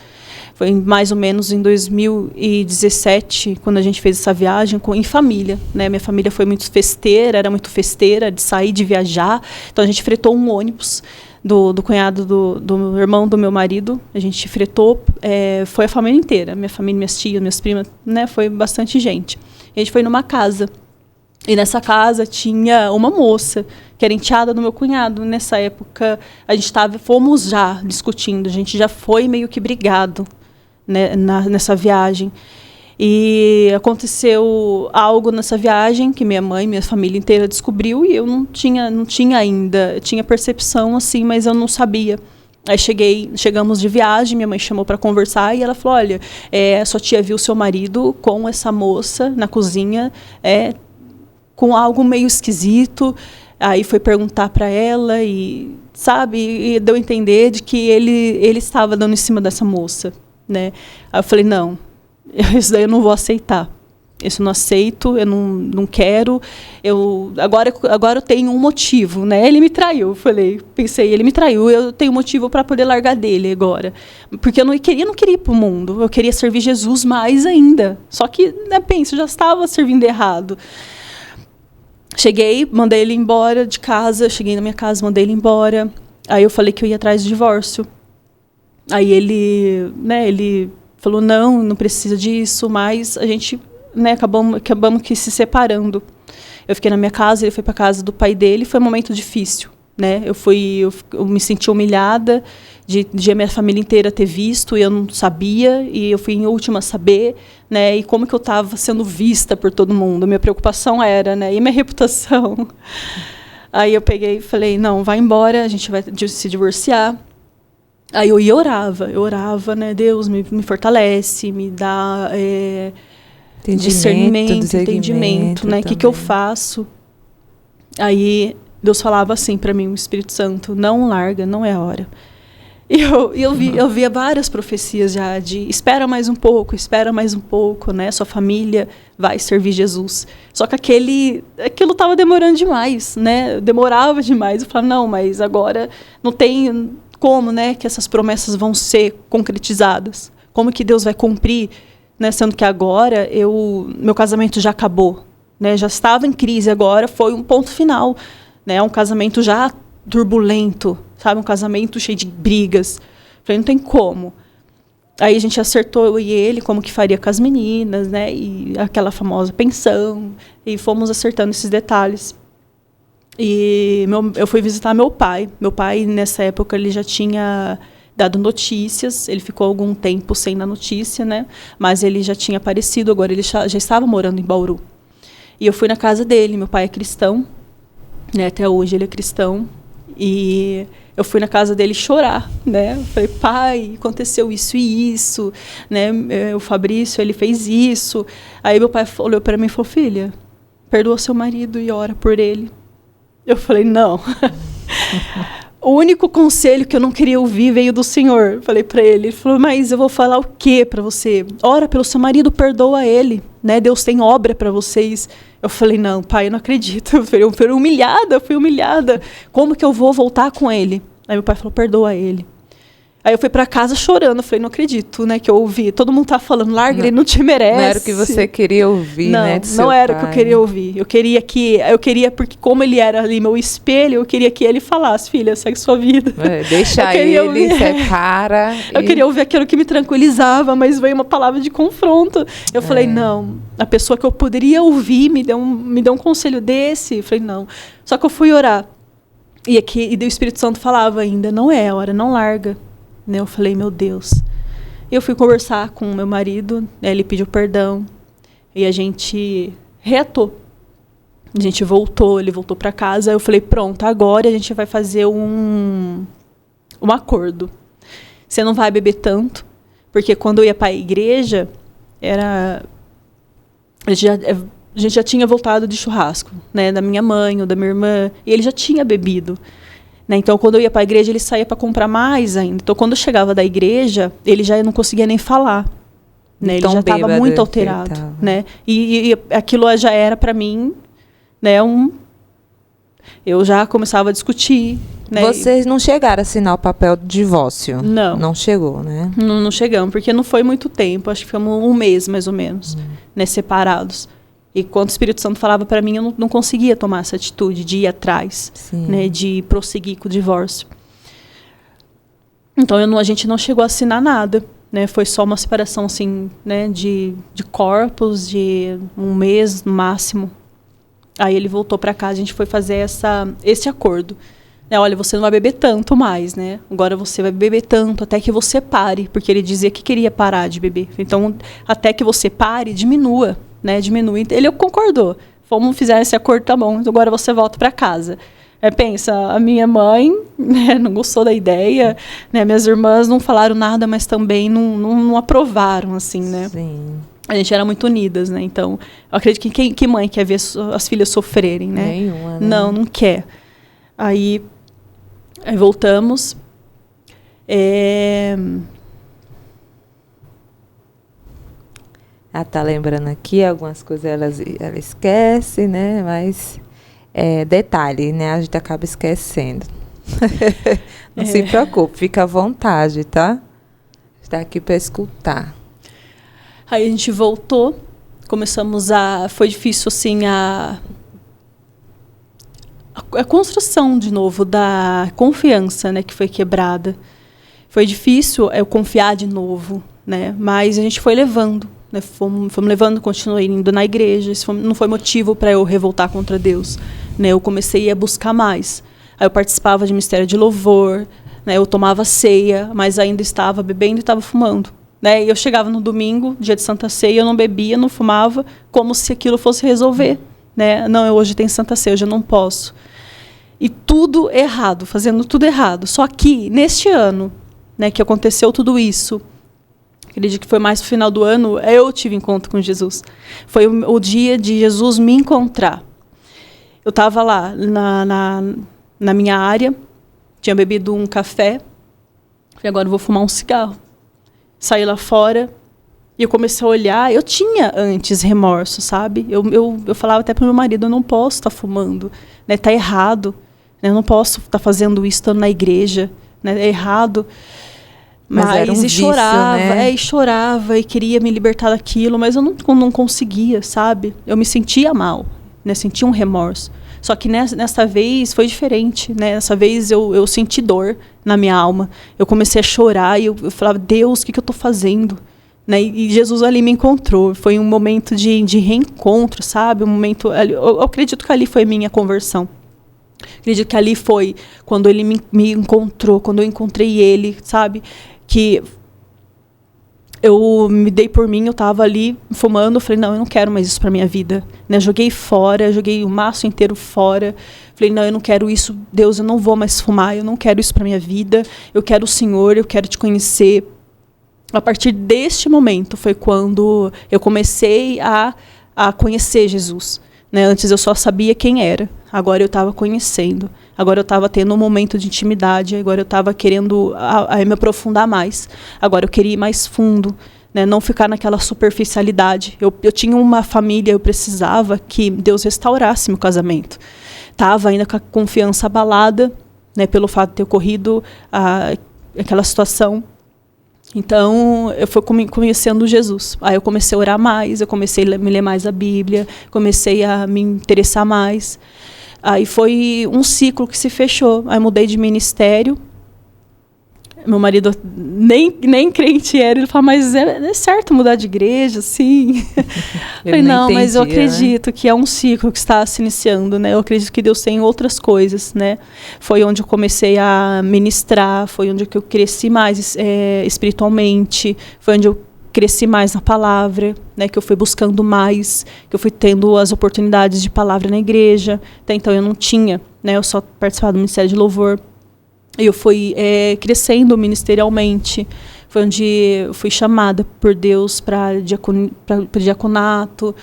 Foi mais ou menos em 2017, quando a gente fez essa viagem em família. Né? Minha família foi muito festeira, era muito festeira, de sair, de viajar. Então, a gente fretou um ônibus do cunhado do irmão do meu marido. A gente fretou, foi a família inteira. Minha família, minhas tias, minhas primas, né? Foi bastante gente. A gente foi numa casa. E nessa casa tinha uma moça, que era enteada do meu cunhado. Nessa época, fomos já discutindo, a gente já foi meio que brigado. Né, nessa viagem. E aconteceu algo nessa viagem que minha mãe, minha família inteira descobriu e eu não tinha ainda, eu tinha percepção assim, mas eu não sabia. Aí chegamos de viagem, minha mãe chamou para conversar e ela falou, olha, sua tia viu seu marido com essa moça na cozinha, com algo meio esquisito. Aí foi perguntar para ela e, sabe, e deu a entender de que ele estava dando em cima dessa moça, né? Aí eu falei, não, isso daí eu não vou aceitar. Isso eu não aceito, eu não quero. Agora eu tenho um motivo, né? Ele me traiu, pensei, ele me traiu, eu tenho motivo para poder largar dele agora. Porque eu não queria ir para o mundo, eu queria servir Jesus mais ainda. Só que, né, penso, eu já estava servindo errado. Cheguei, mandei ele embora de casa, cheguei na minha casa, mandei ele embora. Aí eu falei que eu ia atrás de divórcio. Aí ele falou, não precisa disso, mas a gente, né, acabamos que se separando. Eu fiquei na minha casa, ele foi para a casa do pai dele, foi um momento difícil, né? Eu me senti humilhada de a minha família inteira ter visto e eu não sabia, e eu fui em última a saber, né? E como que eu estava sendo vista por todo mundo. Minha preocupação era, né? E minha reputação. Aí eu peguei e falei, não, vai embora, a gente vai se divorciar. Aí eu orava, né? Deus me fortalece, me dá discernimento, entendimento, né? O que eu faço? Aí Deus falava assim para mim, o Espírito Santo, não larga, não é a hora. E eu via várias profecias já de espera mais um pouco, né? Sua família vai servir Jesus. Só que aquilo estava demorando demais, né? Demorava demais. Eu falava, não, mas agora não tem como, né, que essas promessas vão ser concretizadas. Como que Deus vai cumprir, né? Sendo que agora meu casamento já acabou, né? Já estava em crise, agora foi um ponto final, né? Um casamento já turbulento, sabe? Um casamento cheio de brigas. Falei, não tem como. Aí a gente acertou, eu e ele, como que faria com as meninas, né? E aquela famosa pensão. E fomos acertando esses detalhes. E eu fui visitar meu pai. Meu pai, nessa época, ele já tinha dado notícias. Ele ficou algum tempo sem dar notícia, né? Mas ele já tinha aparecido, agora ele já estava morando em Bauru. E eu fui na casa dele. Meu pai é cristão, né? Até hoje ele é cristão. E eu fui na casa dele chorar, né? Eu falei, pai, aconteceu isso e isso, né? O Fabrício, ele fez isso. Aí meu pai olhou para mim e falou, filha, perdoa seu marido e ora por ele. Eu falei, não. O único conselho que eu não queria ouvir veio do Senhor. Eu falei para ele, ele falou, mas eu vou falar o quê para você? Ora pelo seu marido, perdoa ele, né? Deus tem obra para vocês. Eu falei, não, pai, eu não acredito. Eu fui humilhada. Como que eu vou voltar com ele? Aí meu pai falou, perdoa ele. Aí eu fui para casa chorando. Eu falei, não acredito, né, que eu ouvi. Todo mundo tá falando, larga, ele não te merece. Não era o que você queria ouvir, não, né, não era o que eu queria ouvir. Eu queria, porque como ele era ali meu espelho, eu queria que ele falasse, filha, segue sua vida. Deixa ele, separa. Eu queria ouvir aquilo que me tranquilizava, mas veio uma palavra de confronto. Eu falei, não, a pessoa que eu poderia ouvir me deu um conselho desse. Eu falei, não. Só que eu fui orar. E o Espírito Santo falava ainda, não é a hora, não larga. Eu falei, meu Deus. Eu fui conversar com o meu marido, ele pediu perdão, e a gente reatou. A gente voltou, ele voltou para casa, eu falei, pronto, agora a gente vai fazer um acordo. Você não vai beber tanto, porque quando eu ia para a igreja, a gente já tinha voltado de churrasco, né, da minha mãe ou da minha irmã, e ele já tinha bebido. Né? Então, quando eu ia para a igreja, ele saía para comprar mais ainda. Então, quando eu chegava da igreja, ele já não conseguia nem falar. Né? Ele já estava muito alterado. Né? E aquilo já era para mim, né, eu já começava a discutir. Né? Vocês não chegaram a assinar o papel de divórcio? Não. Não chegou, né? Não chegamos, porque não foi muito tempo. Acho que ficamos um mês, mais ou menos, né, separados. E quando o Espírito Santo falava para mim, eu não conseguia tomar essa atitude de ir atrás, né, de prosseguir com o divórcio. Então, a gente não chegou a assinar nada. Né, foi só uma separação assim, né, de corpos, de um mês no máximo. Aí ele voltou para casa, a gente foi fazer esse acordo. Olha, você não vai beber tanto mais, né? Agora você vai beber tanto até que você pare, porque ele dizia que queria parar de beber. Então, até que você pare, diminua, né? Diminui. Ele concordou. Vamos fizer esse acordo, tá bom. Agora você volta para casa. Pensa, a minha mãe, né, não gostou da ideia, né? Minhas irmãs não falaram nada, mas também não aprovaram, assim, né? Sim. A gente era muito unidas, né? Então, eu acredito que mãe quer ver as filhas sofrerem, né? Nenhuma, né? Não quer. Aí voltamos. Ela tá lembrando aqui, algumas coisas ela esquece, né? Mas detalhe, né? A gente acaba esquecendo. Não se preocupe, fica à vontade, tá? Está aqui para escutar. Aí a gente voltou, foi difícil, assim, a construção, de novo, da confiança, né, que foi quebrada. Foi difícil eu confiar de novo, né, mas a gente foi levando, né, fomos levando, continuei indo na igreja, isso não foi motivo para eu revoltar contra Deus, né, eu comecei a buscar mais. Aí eu participava de ministério de louvor, né, eu tomava ceia, mas ainda estava bebendo e estava fumando. Né? E eu chegava no domingo, dia de Santa Ceia, eu não bebia, não fumava, como se aquilo fosse resolver. Né? Não, hoje tem Santa Ceia, hoje eu não posso. E tudo errado, fazendo tudo errado. Só que, neste ano, né, que aconteceu tudo isso, acredito que foi mais no final do ano, eu tive encontro com Jesus. Foi o dia de Jesus me encontrar. Eu estava lá, na minha área, tinha bebido um café, falei, agora eu vou fumar um cigarro. Saí lá fora e eu comecei a olhar. Eu tinha antes remorso, sabe? Eu falava até para o meu marido, eu não posso estar fumando, né? Tá errado, né? Eu não posso estar fazendo isso estando na igreja, né? É errado. Mas era um vício, chorava, né? E chorava e queria me libertar daquilo, mas eu não conseguia, sabe? Eu me sentia mal, né? Sentia um remorso. Só que nessa vez foi diferente, né? Nessa vez eu senti dor na minha alma. Eu comecei a chorar e eu falava, Deus, o que eu estou fazendo? Né? E Jesus ali me encontrou. Foi um momento de reencontro, sabe? Um momento, eu acredito que ali foi minha conversão. Acredito que ali foi quando ele me encontrou, quando eu encontrei ele, sabe? Que eu me dei por mim, eu estava ali fumando, eu falei, não, eu não quero mais isso para minha vida. Né? Joguei fora, joguei o maço inteiro fora. Falei, não, eu não quero isso, Deus, eu não vou mais fumar, eu não quero isso para minha vida. Eu quero o Senhor, eu quero te conhecer. A partir deste momento foi quando eu comecei a conhecer Jesus. Né? Antes eu só sabia quem era, agora eu estava conhecendo. Agora eu estava tendo um momento de intimidade, agora eu estava querendo me aprofundar mais. Agora eu queria ir mais fundo, né? Não ficar naquela superficialidade. Eu tinha uma família, eu precisava que Deus restaurasse meu casamento. Estava ainda com a confiança abalada, né, pelo fato de ter ocorrido aquela situação. Então, eu fui conhecendo Jesus. Aí eu comecei a orar mais, eu comecei a me ler mais a Bíblia, comecei a me interessar mais. Aí foi um ciclo que se fechou. Aí mudei de ministério. Meu marido nem crente era. Ele falou, mas é certo mudar de igreja, sim. Eu falei, não, mas eu acredito, né, que é um ciclo que está se iniciando, né? Eu acredito que Deus tem outras coisas, né? Foi onde eu comecei a ministrar, foi onde eu cresci mais espiritualmente, foi onde eu cresci mais na palavra, né, que eu fui buscando mais, que eu fui tendo as oportunidades de palavra na igreja. Até então eu não tinha, né, eu só participava do Ministério de Louvor. E eu fui crescendo ministerialmente. Foi onde eu fui chamada por Deus para o diaconato.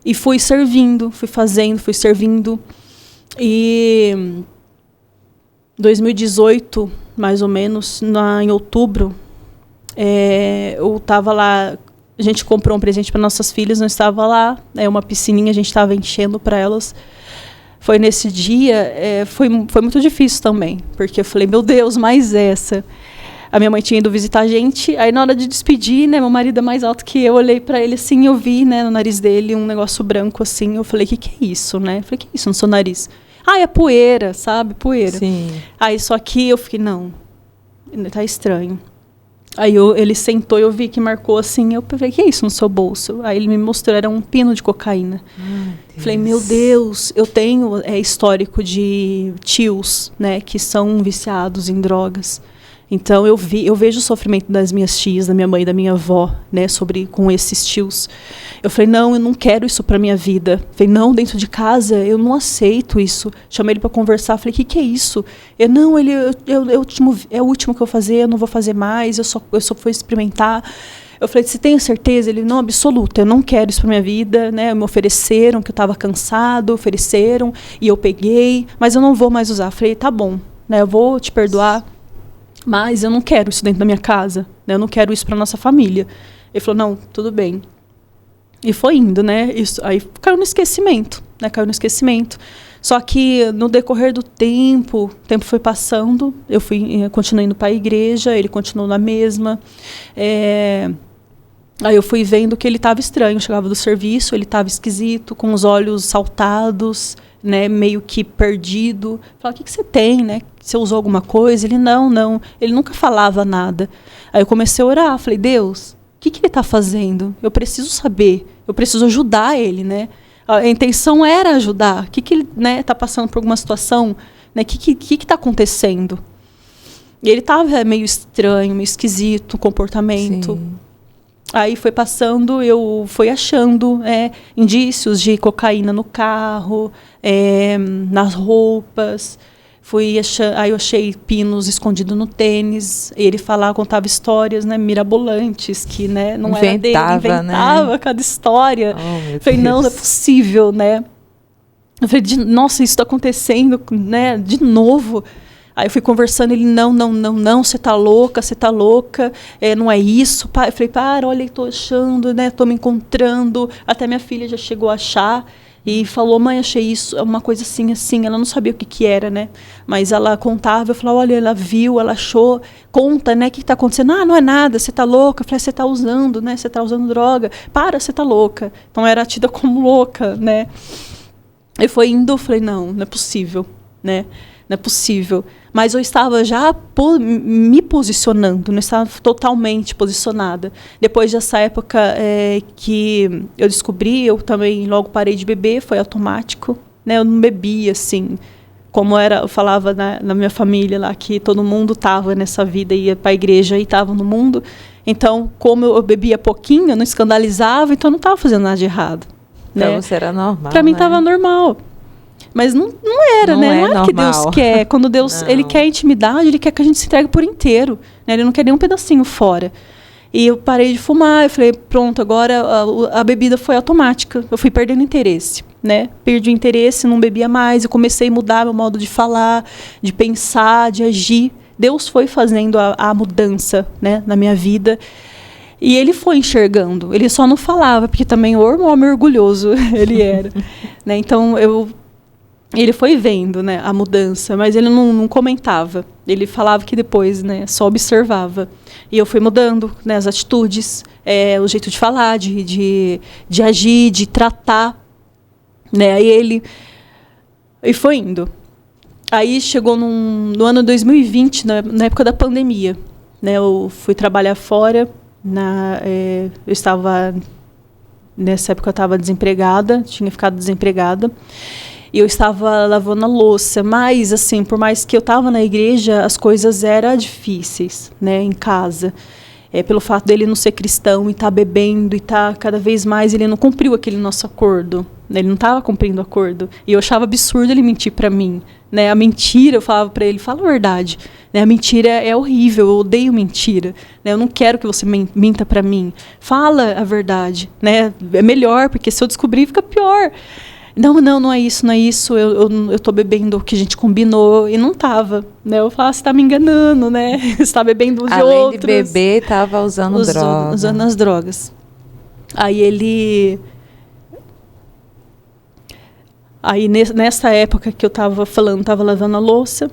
E fui servindo, fui servindo. E em 2018, mais ou menos, em outubro, eu estava lá, a gente comprou um presente para nossas filhas, não estava lá, uma piscininha, a gente estava enchendo para elas. Foi nesse dia, foi muito difícil também, porque eu falei, meu Deus, mais essa. A minha mãe tinha ido visitar a gente, aí na hora de despedir, né, meu marido é mais alto que eu olhei para ele assim, eu vi, né, no nariz dele um negócio branco assim, eu falei, que é isso, né? Eu falei, que é isso no seu nariz? Ah, é poeira, sabe, poeira. Sim. Aí só que eu fiquei, não, tá estranho. Aí ele sentou e eu vi que marcou assim. Eu falei, que é isso no seu bolso? Aí ele me mostrou, era um pino de cocaína. Falei, meu Deus, eu tenho histórico de tios, né, que são viciados em drogas. Então eu vejo o sofrimento das minhas tias, da minha mãe, da minha avó, né, com esses tios. Eu falei, não, eu não quero isso para minha vida. Falei, não, dentro de casa eu não aceito isso. Chamei ele para conversar, falei, que é isso? Não, é o último que eu vou fazer, eu não vou fazer mais, eu só fui experimentar. Eu falei, você tem certeza? Ele, não, absoluta, eu não quero isso para minha vida, né? Me ofereceram, que eu estava cansado, ofereceram, e eu peguei, mas eu não vou mais usar. Eu falei, tá bom, né? Eu vou te perdoar, mas eu não quero isso dentro da minha casa, né? Eu não quero isso para nossa família. Ele falou, não, tudo bem. E foi indo, né? Isso, aí caiu no esquecimento, né? Caiu no esquecimento. Só que no decorrer do tempo, o tempo foi passando, eu continuei indo para a igreja, ele continuou na mesma. Aí eu fui vendo que ele estava estranho, eu chegava do serviço, ele estava esquisito, com os olhos saltados, né, meio que perdido. Falava, o que você tem, né? Você usou alguma coisa? Ele, não. Ele nunca falava nada. Aí eu comecei a orar, falei, Deus, o que ele está fazendo? Eu preciso saber, eu preciso ajudar ele, né? A intenção era ajudar. O que ele, né, está passando por alguma situação? Né? O que está acontecendo? E ele estava meio estranho, meio esquisito, o comportamento. Sim. Aí foi passando, eu fui achando indícios de cocaína no carro, nas roupas. Aí eu achei pinos escondidos no tênis. Ele contava histórias, né, mirabolantes, que, né, não era dele, inventava, né, cada história. Oh, falei, não é possível, né? Eu falei, nossa, isso está acontecendo, né, de novo. Aí eu fui conversando, ele, não, você tá louca, não é isso. Eu falei, para, olha, eu tô achando, né, tô me encontrando. Até minha filha já chegou a achar e falou, mãe, achei isso, uma coisa assim, ela não sabia o que era, né, mas ela contava, eu falava, olha, ela viu, ela achou, conta, né, o que tá acontecendo? Não é nada, você tá louca. Eu falei, você tá usando, né, você tá usando droga, você tá louca. Então era tida como louca, né. E foi indo, eu falei, não é possível, né, não é possível. Mas eu estava já me posicionando, não estava totalmente posicionada. Depois dessa época que eu descobri, eu também logo parei de beber, foi automático, né? Eu não bebia, assim, como eu falava na minha família lá, que todo mundo estava nessa vida, ia para a igreja e estava no mundo. Então, como eu bebia pouquinho, eu não escandalizava, então eu não estava fazendo nada de errado. Para né? você era normal, Para mim né? estava normal. Mas não era, Não né? é Não é o que Deus normal. quer. Quando Deus ele quer intimidade, ele quer que a gente se entregue por inteiro. Né? Ele não quer nem um pedacinho fora. E eu parei de fumar, eu falei, pronto, agora a bebida foi automática. Eu fui perdendo interesse, né? Perdi o interesse, não bebia mais. Eu comecei a mudar meu modo de falar, de pensar, de agir. Deus foi fazendo a mudança, né, na minha vida. E ele foi enxergando. Ele só não falava, porque também o homem orgulhoso ele era. Né? Então, ele foi vendo, né, a mudança, mas ele não comentava. Ele falava que depois, né, só observava. E eu fui mudando, né, as atitudes, o jeito de falar, de agir, de tratar. Né? Aí e foi indo. Aí chegou no ano 2020, na época da pandemia. Né? Eu fui trabalhar fora. Eu estava... Nessa época eu estava desempregada, tinha ficado desempregada. E eu estava lavando a louça, mas assim, por mais que eu estava na igreja, as coisas eram difíceis, né, em casa. Pelo fato dele não ser cristão e estar bebendo e cada vez mais, ele não cumpriu aquele nosso acordo. Né, ele não estava cumprindo o acordo. E eu achava absurdo ele mentir para mim. Né, a mentira, eu falava para ele, fala a verdade. Né, a mentira é horrível, eu odeio mentira. Né, eu não quero que você minta para mim. Fala a verdade. Né, é melhor, porque se eu descobrir, fica pior. Não é isso, eu tô bebendo o que a gente combinou, e não tava, né, eu falava, você tá me enganando, né, você tá bebendo de outros. Além de beber, tava usando droga. Usando as drogas. Aí nessa época que eu tava lavando a louça,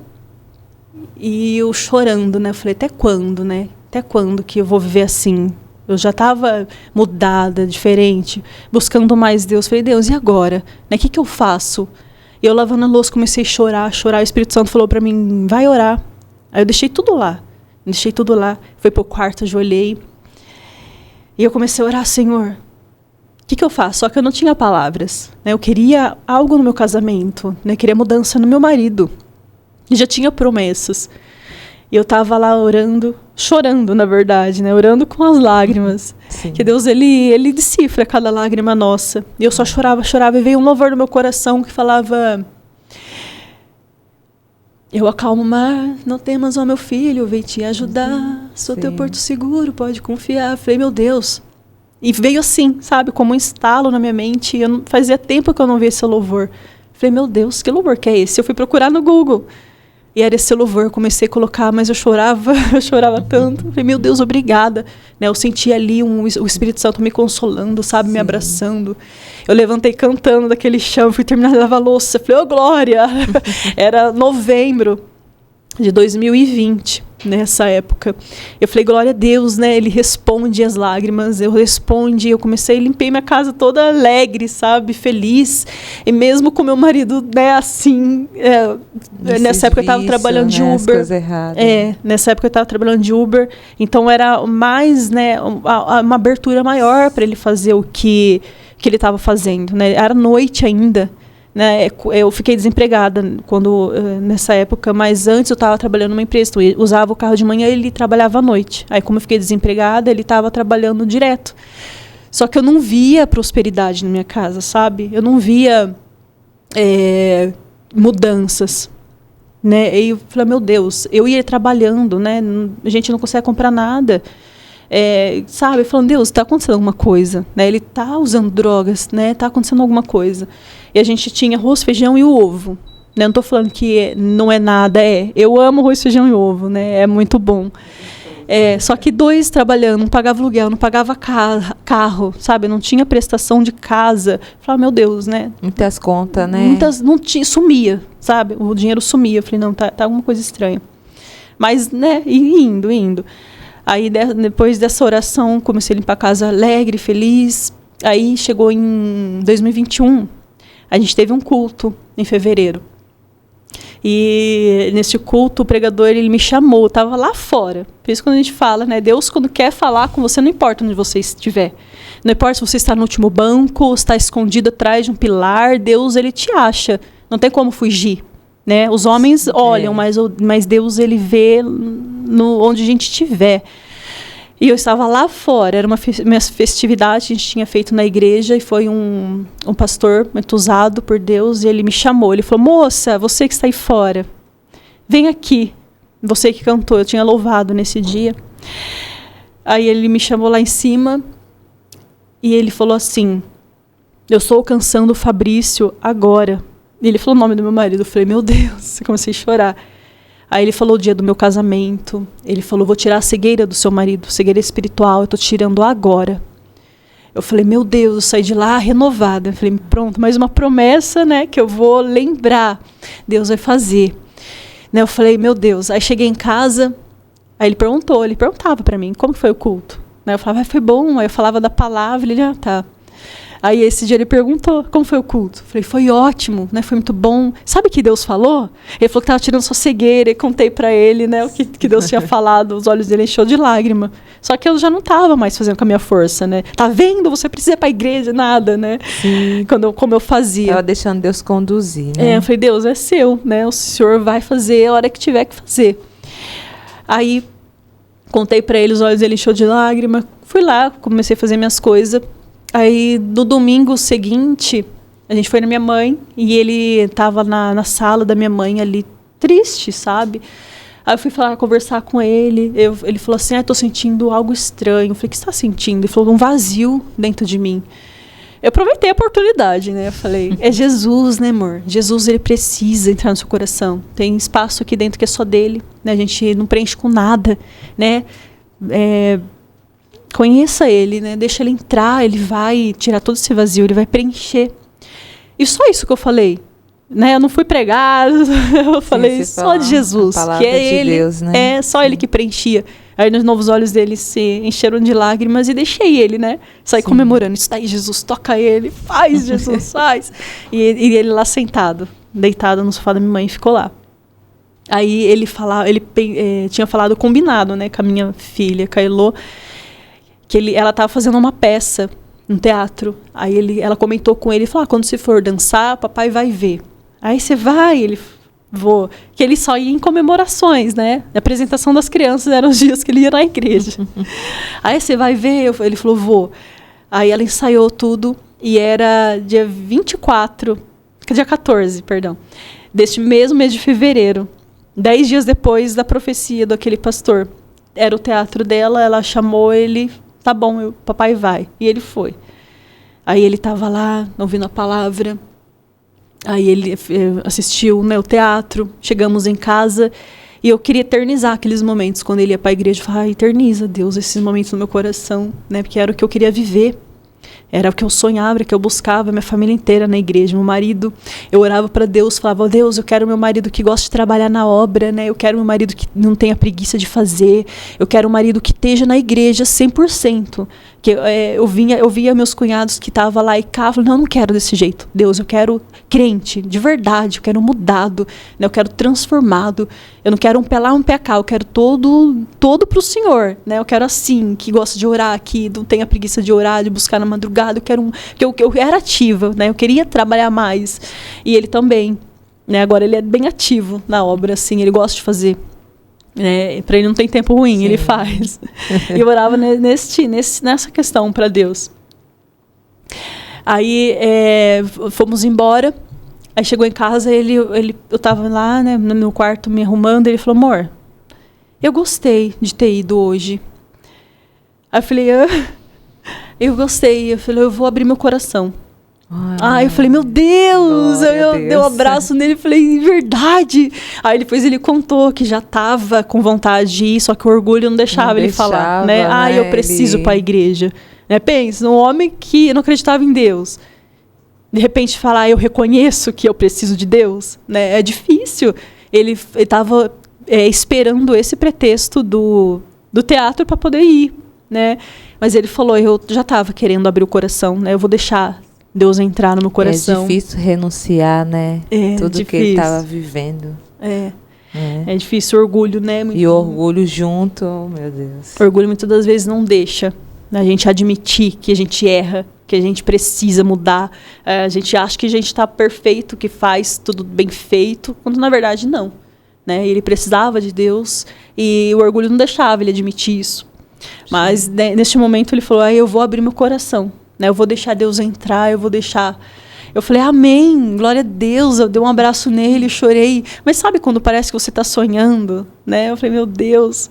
e eu chorando, né, eu falei, até quando, né, até quando que eu vou viver assim? Eu já estava mudada, diferente, buscando mais Deus. Falei, Deus, e agora? Né, o que eu faço? Eu lavando a louça, comecei a chorar. O Espírito Santo falou para mim, vai orar. Aí eu deixei tudo lá. Deixei tudo lá. Fui pro quarto, ajoelhei. E eu comecei a orar, Senhor, o que eu faço? Só que eu não tinha palavras, né? Eu queria algo no meu casamento, né? Eu queria mudança no meu marido. E já tinha promessas. E eu estava lá orando, chorando, na verdade, né? Orando com as lágrimas. Sim. Que Deus, ele decifra cada lágrima nossa. E eu só chorava. E veio um louvor no meu coração que falava... Eu acalmo o mar, não temas, ó meu filho, vem te ajudar. Sou teu porto seguro, pode confiar. Falei, meu Deus... E veio assim, sabe, como um estalo na minha mente. Fazia tempo que eu não via esse louvor. Falei, meu Deus, que louvor que é esse? Eu fui procurar no Google. E era esse louvor, comecei a colocar, mas eu chorava tanto. Falei, meu Deus, obrigada. Né, eu senti ali o Espírito Santo me consolando, sabe, me abraçando. Eu levantei cantando daquele chão, fui terminar de lavar a louça. Falei, ô glória! Era novembro de 2020. Nessa época, eu falei, glória a Deus, né? Ele responde as lágrimas, eu comecei, limpei minha casa toda alegre, sabe? Feliz, e mesmo com meu marido, né, assim, nessa época eu estava trabalhando de Uber. Nessa época eu estava trabalhando de Uber, então era mais, né, uma abertura maior para ele fazer o que ele estava fazendo, né? Era noite ainda. Né, eu fiquei desempregada nessa época, mas antes eu estava trabalhando numa empresa, então eu usava o carro de manhã e ele trabalhava à noite. Aí como eu fiquei desempregada, ele estava trabalhando direto. Só que eu não via prosperidade na minha casa, sabe? Eu não via mudanças. Né? E eu falei, meu Deus, eu ia trabalhando, né? A gente não consegue comprar nada. Sabe, falando, Deus, está acontecendo alguma coisa, né? Ele está usando drogas, né? Está acontecendo alguma coisa. E a gente tinha arroz, feijão e o ovo, né? Não estou falando que não é nada, eu amo arroz, feijão e ovo, né? É muito bom. Só que 2 trabalhando, não pagava aluguel, não pagava carro, sabe? Não tinha prestação de casa. Falei, meu Deus, né? Muitas contas, né? Não tinha, sumia, sabe? O dinheiro sumia. Eu falei, não, tá alguma coisa estranha. Mas, né? Indo. Aí, depois dessa oração, comecei a limpar a casa alegre, feliz. Aí, chegou em 2021, a gente teve um culto em fevereiro. E nesse culto, o pregador, ele me chamou, eu estava lá fora. Por isso, quando a gente fala, né? Deus, quando quer falar com você, não importa onde você estiver. Não importa se você está no último banco, está escondido atrás de um pilar, Deus, ele te acha. Não tem como fugir. Né? Os homens olham, mas Deus, ele vê onde a gente estiver. E eu estava lá fora, era uma festividade que a gente tinha feito na igreja, e foi um pastor muito usado por Deus, e ele me chamou, ele falou, moça, você que está aí fora, vem aqui. Você que cantou, eu tinha louvado nesse dia. Aí ele me chamou lá em cima, e ele falou assim, eu estou alcançando o Fabrício agora. E ele falou o nome do meu marido. Eu falei, meu Deus, eu comecei a chorar. Aí ele falou o dia do meu casamento. Ele falou, vou tirar a cegueira do seu marido, cegueira espiritual, eu estou tirando agora. Eu falei, meu Deus, eu saí de lá renovada. Eu falei, pronto, mais uma promessa, né, que eu vou lembrar. Deus vai fazer. Né, eu falei, meu Deus. Aí cheguei em casa, aí ele perguntava para mim, como foi o culto? Né, eu falava, foi bom. Aí eu falava da palavra, ele, tá. Aí esse dia ele perguntou, como foi o culto? Eu falei, foi ótimo, né? Foi muito bom. Sabe o que Deus falou? Ele falou que estava tirando sua cegueira, e contei para ele, né, o que Deus tinha falado, os olhos dele encheu de lágrima. Só que eu já não estava mais fazendo com a minha força, né? Tá vendo? Você precisa ir para a igreja, nada, né? Sim. Como eu fazia. Estava deixando Deus conduzir, né? Eu falei, Deus, é seu, né? O Senhor vai fazer a hora que tiver que fazer. Aí, contei para ele, os olhos dele encheu de lágrima. Fui lá, comecei a fazer minhas coisas. Aí, no domingo seguinte, a gente foi na minha mãe, e ele estava na sala da minha mãe ali, triste, sabe? Aí eu fui conversar com ele, ele falou assim, estou sentindo algo estranho. Eu falei, o que você está sentindo? Ele falou, um vazio dentro de mim. Eu aproveitei a oportunidade, né? Eu falei, é Jesus, né, amor? Jesus, ele precisa entrar no seu coração. Tem espaço aqui dentro que é só dele, né? A gente não preenche com nada, né? Conheça ele, né? Deixa ele entrar, ele vai tirar todo esse vazio, ele vai preencher. E só isso que eu falei, né? Eu não fui pregar, eu falei só de Jesus, que é ele, Deus, né? Só ele que preenchia. Aí nos novos olhos dele se encheram de lágrimas e deixei ele, né? Saí comemorando, isso daí, Jesus, toca ele, faz, Jesus, faz. E ele lá sentado, deitado no sofá da minha mãe, ficou lá. Aí ele tinha falado, combinado, né, com a minha filha, com a Elô, que ela estava fazendo uma peça, um teatro. Aí ela comentou com ele, falou, quando você for dançar, papai vai ver. Aí você vai, ele... Vou. Que ele só ia em comemorações, né? A apresentação das crianças eram os dias que ele ia na igreja. Aí você vai ver? Ele falou, vou. Aí ela ensaiou tudo e era dia 14, perdão, deste mesmo mês de fevereiro. 10 dias depois da profecia daquele pastor. Era o teatro dela, ela chamou ele, tá bom, papai vai. E ele foi. Aí ele estava lá, ouvindo a palavra. Aí ele assistiu, né, o teatro, chegamos em casa e eu queria eternizar aqueles momentos. Quando ele ia para a igreja, eu falava, eterniza, Deus, esses momentos no meu coração, né, porque era o que eu queria viver. Era o que eu sonhava, era o que eu buscava, minha família inteira na igreja, meu marido. Eu orava para Deus, falava, Deus, eu quero meu marido que goste de trabalhar na obra, né? Eu quero meu marido que não tenha preguiça de fazer. Eu quero um marido que esteja na igreja 100%. Que eu via meus cunhados que estavam lá e cá, eu falei, não quero desse jeito. Deus, eu quero crente, de verdade, eu quero mudado, né? Eu quero transformado. Eu não quero um pé lá, um pé cá, eu quero todo pro Senhor, né? Eu quero assim, que gosta de orar, que não tenha preguiça de orar, de buscar na madrugada. Eu quero eu era ativa, né? Eu queria trabalhar mais. E ele também, né? Agora ele é bem ativo na obra, assim, ele gosta de fazer. Para ele não tem tempo ruim, sim, ele faz. E eu orava nessa questão para Deus. Aí fomos embora. Aí chegou em casa, eu estava lá, né, no meu quarto me arrumando. Ele falou, amor, eu gostei de ter ido hoje. Aí eu falei, eu gostei. Eu falei, eu vou abrir meu coração. Eu falei, meu Deus, eu dei um abraço nele e falei, verdade. Aí depois ele contou que já estava com vontade de ir, só que o orgulho não deixava ele falar, né? Eu preciso ir para a igreja. Né? Pensa, um homem que não acreditava em Deus, de repente falar, eu reconheço que eu preciso de Deus, né? É difícil. Ele estava esperando esse pretexto do teatro para poder ir, né? Mas ele falou, eu já estava querendo abrir o coração, né? Eu vou deixar Deus entrar no meu coração. É difícil renunciar, né? Tudo difícil. Que ele estava vivendo. É difícil, orgulho, né? E o orgulho junto, meu Deus. O orgulho muitas das vezes não deixa, né, a gente admitir que a gente erra, que a gente precisa mudar. A gente acha que a gente está perfeito, que faz tudo bem feito, quando na verdade não. Né? Ele precisava de Deus e o orgulho não deixava ele admitir isso. Mas neste momento ele falou, eu vou abrir meu coração. Né, eu vou deixar Deus entrar, eu vou deixar... Eu falei, amém, glória a Deus. Eu dei um abraço nele, chorei. Mas sabe quando parece que você está sonhando? Né? Eu falei, meu Deus.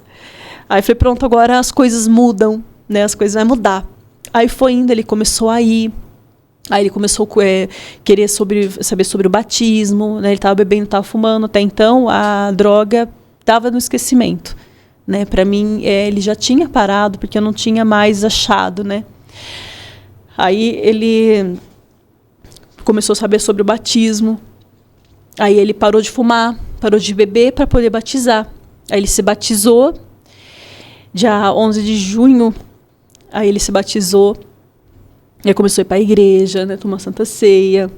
Aí eu falei, pronto, agora as coisas mudam. Né? As coisas vão mudar. Aí foi indo, ele começou a ir. Aí ele começou a querer saber sobre o batismo. Né? Ele estava bebendo, estava fumando. Até então, a droga estava no esquecimento. Né? Para mim, ele já tinha parado, porque eu não tinha mais achado, né? Aí ele começou a saber sobre o batismo. Aí ele parou de fumar, parou de beber para poder batizar. Aí ele se batizou, dia 11 de junho. Aí ele se batizou. Aí começou a ir para a igreja, né, tomar Santa Ceia.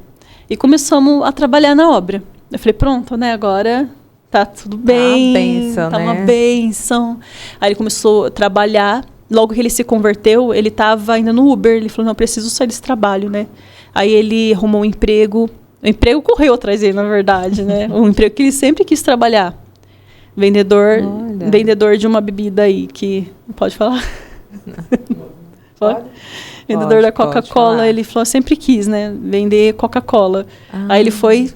E começamos a trabalhar na obra. Eu falei, pronto, né, agora tá tudo bem. Tá uma bênção. Aí ele começou a trabalhar. Logo que ele se converteu, ele estava ainda no Uber. Ele falou, não, preciso sair desse trabalho, né? Aí ele arrumou um emprego. O emprego correu atrás dele, na verdade, né? Um emprego que ele sempre quis trabalhar. Vendedor de uma bebida aí, que... Não pode falar? Pode? Vendedor da Coca-Cola. Ele falou, sempre quis, né? Vender Coca-Cola. Aí ele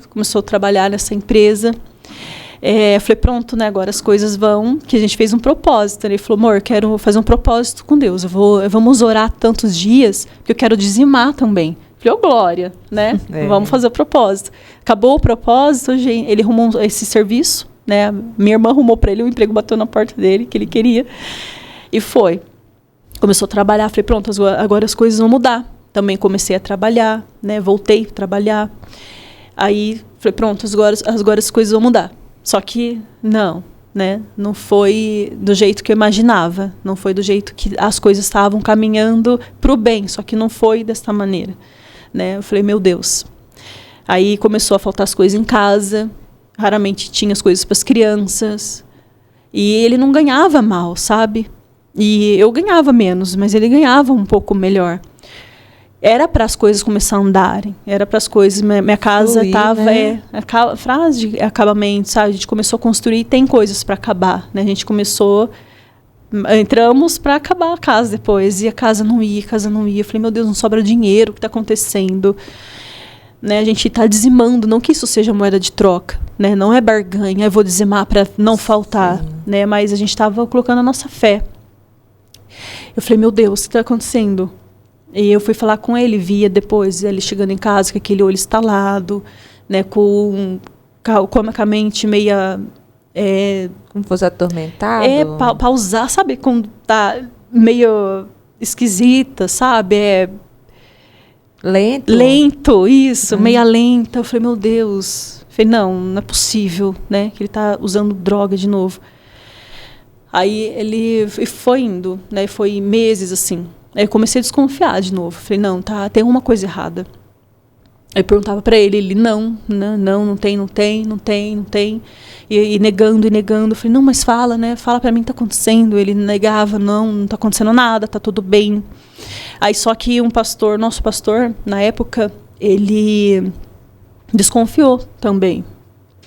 começou a trabalhar nessa empresa. Eu falei, pronto, né, agora as coisas vão, que a gente fez um propósito. Ele falou, amor, quero fazer um propósito com Deus. Vamos orar tantos dias, porque eu quero dizimar também. Eu falei, glória, né? Vamos fazer o propósito. Acabou o propósito, ele arrumou esse serviço, né? Minha irmã arrumou para ele, o emprego bateu na porta dele, que ele queria. E foi. Começou a trabalhar, falei, pronto, agora as coisas vão mudar. Também comecei a trabalhar, né? Voltei a trabalhar. Aí, falei, pronto, agora as coisas vão mudar. Só que não, né? Não foi do jeito que eu imaginava. Não foi do jeito que as coisas estavam caminhando para o bem. Só que não foi desta maneira. Né? Eu falei, meu Deus. Aí começou a faltar as coisas em casa. raramente tinha as coisas para as crianças. E ele não ganhava mal, sabe? E eu ganhava menos, mas ele ganhava um pouco melhor. Era para as coisas começar a andarem, era para as coisas. Minha casa estava. Né? Frase de acabamento, sabe? A gente começou a construir, tem coisas para acabar. Né? A gente começou. Entramos para acabar a casa depois. E a casa não ia, Eu falei, meu Deus, não sobra dinheiro, o que está acontecendo? Né? A gente está dizimando, não que isso seja moeda de troca, né? Não é barganha, eu vou dizimar para não faltar. Né? Mas a gente estava colocando a nossa fé. Eu falei, meu Deus, o que está acontecendo? E eu fui falar com ele, via depois ele chegando em casa com aquele olho estalado, né, com a mente meia... como fosse atormentado? Pausar, sabe? Quando tá meio esquisita, sabe? Lento, isso, meia lenta. Eu falei, meu Deus. Eu falei, não é possível, né? Que ele tá usando droga de novo. Aí ele foi indo, né? Foi meses assim. Aí eu comecei a desconfiar de novo. Falei, não, tem uma coisa errada. Aí eu perguntava para ele, não tem. E negando. Eu falei, não, mas fala, né? Fala para mim o que tá acontecendo. Ele negava, não tá acontecendo nada, tá tudo bem. Aí só que nosso pastor, na época, ele desconfiou também.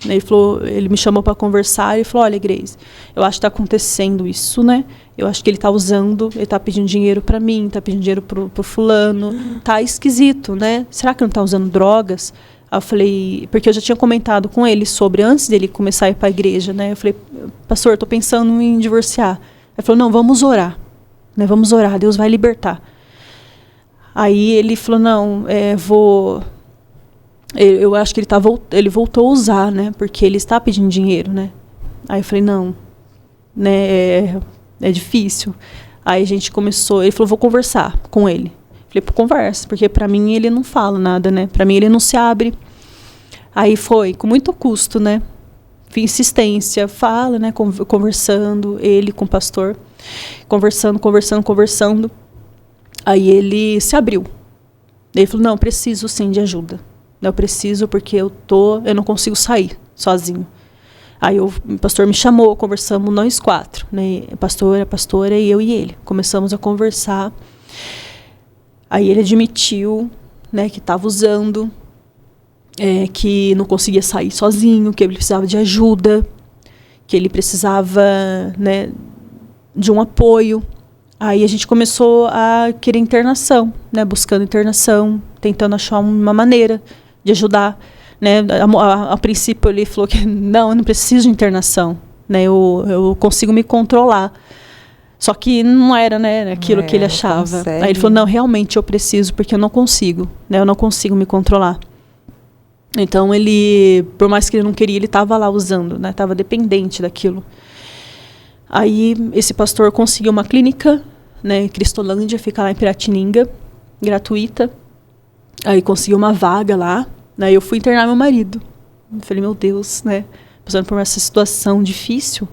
Ele me chamou para conversar e falou, olha, Grace, eu acho que está acontecendo isso, né? Eu acho que ele está usando, ele está pedindo dinheiro para mim, está pedindo dinheiro pro fulano, tá esquisito, né? Será que não está usando drogas? Aí eu falei, porque eu já tinha comentado com ele sobre, antes dele começar a ir para a igreja, né? Eu falei, pastor, estou pensando em divorciar. Ele falou, não, vamos orar, né? Vamos orar, Deus vai libertar. Aí ele falou, não, eu acho que ele voltou a usar, né? Porque ele está pedindo dinheiro, né? Aí eu falei, não, né? É difícil. Aí a gente começou, ele falou, vou conversar com ele. Falei, conversa, porque para mim ele não fala nada, né? Para mim ele não se abre. Aí foi, com muito custo, né? Insistência, fala, né? Conversando, ele com o pastor. Conversando. Aí ele se abriu. Ele falou, não, preciso sim de ajuda. Eu preciso porque eu não consigo sair sozinho. Aí o pastor me chamou, conversamos nós 4, né? A pastora e eu e ele. Começamos a conversar. Aí ele admitiu, né, que estava usando, que não conseguia sair sozinho, que ele precisava de ajuda, que ele precisava, né, de um apoio. Aí a gente começou a querer internação, né, buscando internação, tentando achar uma maneira de ajudar, né? A princípio ele falou que não, eu não preciso de internação, né? Eu consigo me controlar. Só que não era, né, aquilo que ele achava. Consegue. Aí ele falou, não, realmente eu preciso, porque eu não consigo, né? Eu não consigo me controlar. Então ele, por mais que ele não queria, ele estava lá usando, né? Estava dependente daquilo. Aí esse pastor conseguiu uma clínica, né, em Cristolândia, fica lá em Piratininga, gratuita. Aí conseguiu uma vaga lá, né? Eu fui internar meu marido. Eu falei, meu Deus, né? Passando por essa situação difícil.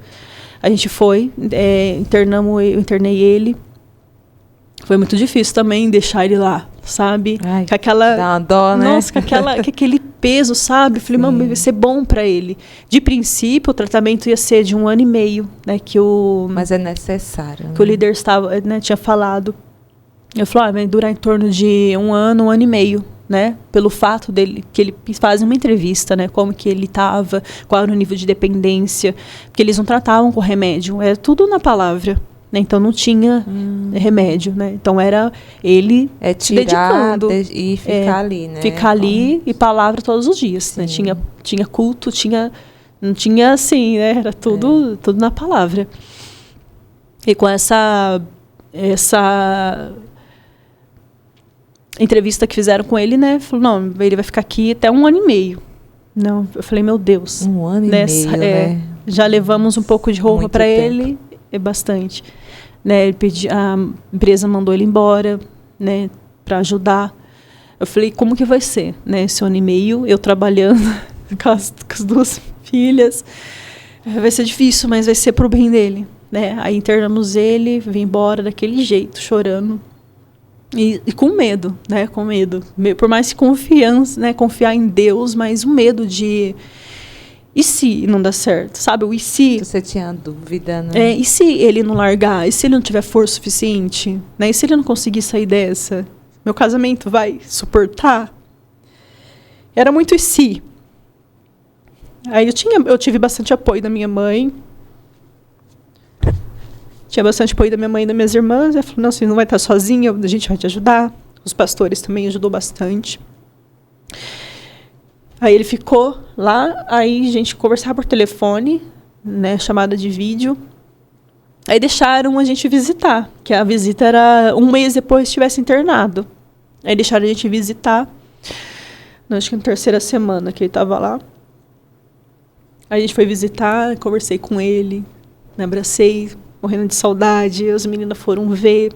A gente foi, eu internei ele. Foi muito difícil também deixar ele lá, sabe? Ai, com aquela, dá uma dó, né? Nossa, com aquele peso, sabe? Eu falei, mano, vai ser bom para ele. De princípio, o tratamento ia ser de 1 ano e meio, né? Mas é necessário. Que o líder tinha falado. Eu falei, vai durar em torno de 1 ano e meio, né? Pelo fato dele, que ele faz uma entrevista, né? Como que ele estava, qual era o nível de dependência. Porque eles não tratavam com remédio, era tudo na palavra, né? Então não tinha remédio, né? Então era ele tirar dedicando. E ficar ali, né? Ficar ali e palavra todos os dias, né? Tinha culto, não tinha assim, né? Era tudo na palavra. E com essa entrevista que fizeram com ele, né? Falou, não, ele vai ficar aqui até 1 ano e meio. Não, eu falei, meu Deus. 1 ano e meio, né? Já levamos um pouco de roupa para ele, bastante. Né? A empresa mandou ele embora, né? Para ajudar. Eu falei, como que vai ser, né? Esse 1 ano e meio, eu trabalhando com as 2 filhas. Vai ser difícil, mas vai ser pro bem dele, né? Aí internamos ele, vim embora daquele jeito, chorando. E com medo, né? Com medo. Por mais confiança, né? Confiar em Deus, mas o medo de E se não dá certo? Sabe, o e se... Você tinha dúvida, né? E se ele não largar? E se ele não tiver força suficiente? Né? E se ele não conseguir sair dessa? Meu casamento vai suportar? Era muito e se. Aí eu tive bastante apoio da minha mãe. Tinha bastante apoio da minha mãe e das minhas irmãs. Ela falou, não, você não vai estar sozinha, a gente vai te ajudar. Os pastores também ajudou bastante. Aí ele ficou lá, aí a gente conversava por telefone, né, chamada de vídeo. Aí deixaram a gente visitar, que a visita era 1 mês depois que estivesse internado. Aí deixaram a gente visitar, acho que na 3ª semana que ele estava lá. Aí a gente foi visitar, conversei com ele, me abracei, morrendo de saudade, as meninas foram ver.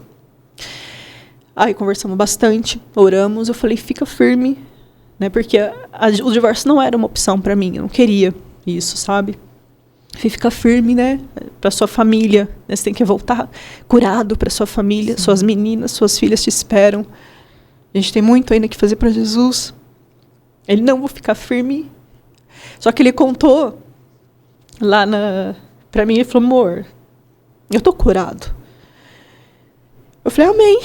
Aí conversamos bastante, oramos, eu falei, fica firme, né, porque o divórcio não era uma opção para mim, eu não queria isso, sabe? Fica firme, né, para sua família, né, você tem que voltar curado para sua família, sim. Suas meninas, suas filhas te esperam. A gente tem muito ainda que fazer para Jesus. Ele, não, vou ficar firme. Só que ele contou lá para mim, ele falou, amor, eu tô curado. Eu falei, amém,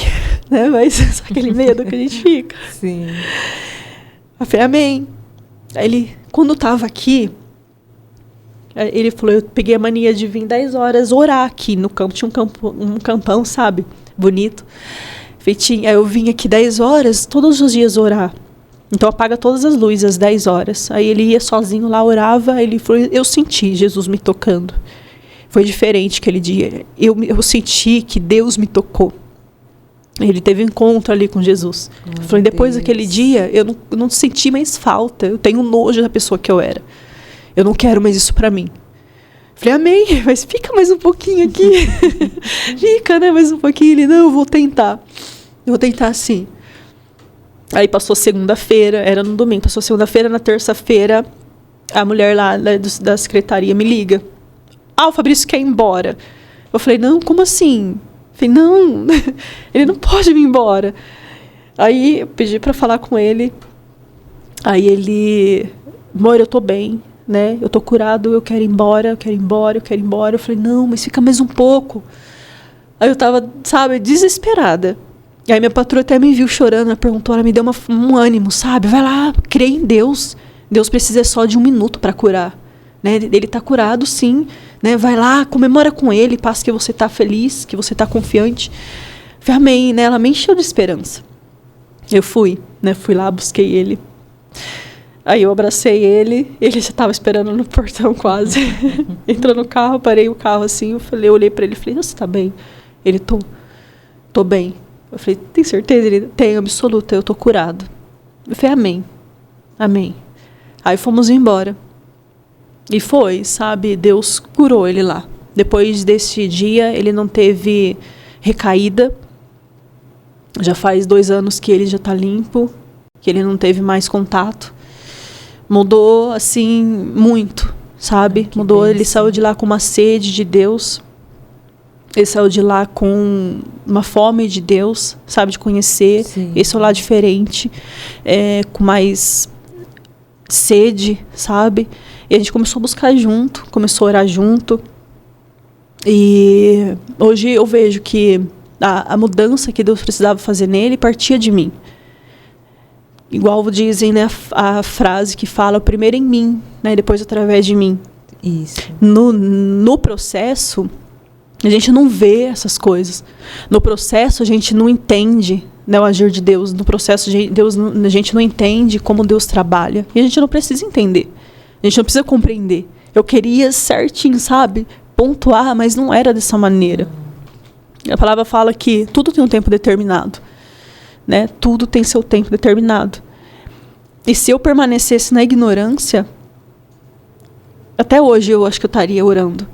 né, mas só aquele medo que a gente fica. Sim. Eu falei, amém. Aí ele, quando eu tava aqui, ele falou, eu peguei a mania de vir 10 horas orar aqui no campo. Tinha um campão, sabe? Bonito. Feitinho. Aí eu vim aqui 10 horas, todos os dias orar. Então apaga todas as luzes às 10 horas. Aí ele ia sozinho lá, orava. Ele falou, eu senti Jesus me tocando. Foi diferente aquele dia. Eu senti que Deus me tocou. Ele teve um encontro ali com Jesus. Falei, depois daquele dia, eu não senti mais falta. Eu tenho nojo da pessoa que eu era. Eu não quero mais isso pra mim. Falei, amém, mas fica mais um pouquinho aqui. Fica, né, mais um pouquinho. Ele, não, eu vou tentar. Eu vou tentar sim. Aí passou segunda-feira, era no domingo. Passou segunda-feira, na terça-feira, a mulher lá da secretaria me liga. O Fabrício quer ir embora. Eu falei, não, como assim? Falei, não, ele não pode vir embora. Aí eu pedi para falar com ele. Aí ele, amor, eu tô bem, né? Eu tô curado, eu quero ir embora, eu quero ir embora, eu quero ir embora. Eu falei, não, mas fica mais um pouco. Aí eu tava, sabe, desesperada. E aí minha patroa até me viu chorando, ela perguntou, ela me deu um ânimo, sabe? Vai lá, crê em Deus. Deus precisa só de 1 minuto para curar. Né? Ele tá curado, sim. Né? Vai lá, comemora com ele, passa que você tá feliz, que você tá confiante. Falei, amém, né? Ela me encheu de esperança. Eu fui, né? Fui lá, busquei ele. Aí eu abracei ele já estava esperando no portão quase. Entrou no carro, parei o carro assim, eu olhei para ele e falei, você tá bem? Ele, tô bem. Eu falei, tem certeza? Ele, tenho, absoluta, eu tô curado. Eu falei, amém, amém. Aí fomos embora. E foi, sabe, Deus curou ele lá. Depois desse dia, ele não teve recaída. Já faz 2 anos que ele já está limpo, que ele não teve mais contato. Mudou, assim, muito, sabe? Mudou, ele saiu de lá com uma sede de Deus. Ele saiu de lá com uma fome de Deus, sabe, de conhecer. Sim. Esse é o lado diferente, com mais sede, sabe? E a gente começou a buscar junto, começou a orar junto. E hoje eu vejo que a mudança que Deus precisava fazer nele partia de mim. Igual dizem, né, a frase que fala primeiro em mim, né, depois através de mim. Isso. No processo, a gente não vê essas coisas. No processo, a gente não entende, né, o agir de Deus. No processo, a gente não entende como Deus trabalha. E a gente não precisa entender. A gente não precisa compreender. Eu queria certinho, sabe? Pontuar, mas não era dessa maneira. A palavra fala que tudo tem um tempo determinado. Né? Tudo tem seu tempo determinado. E se eu permanecesse na ignorância, até hoje eu acho que eu estaria orando.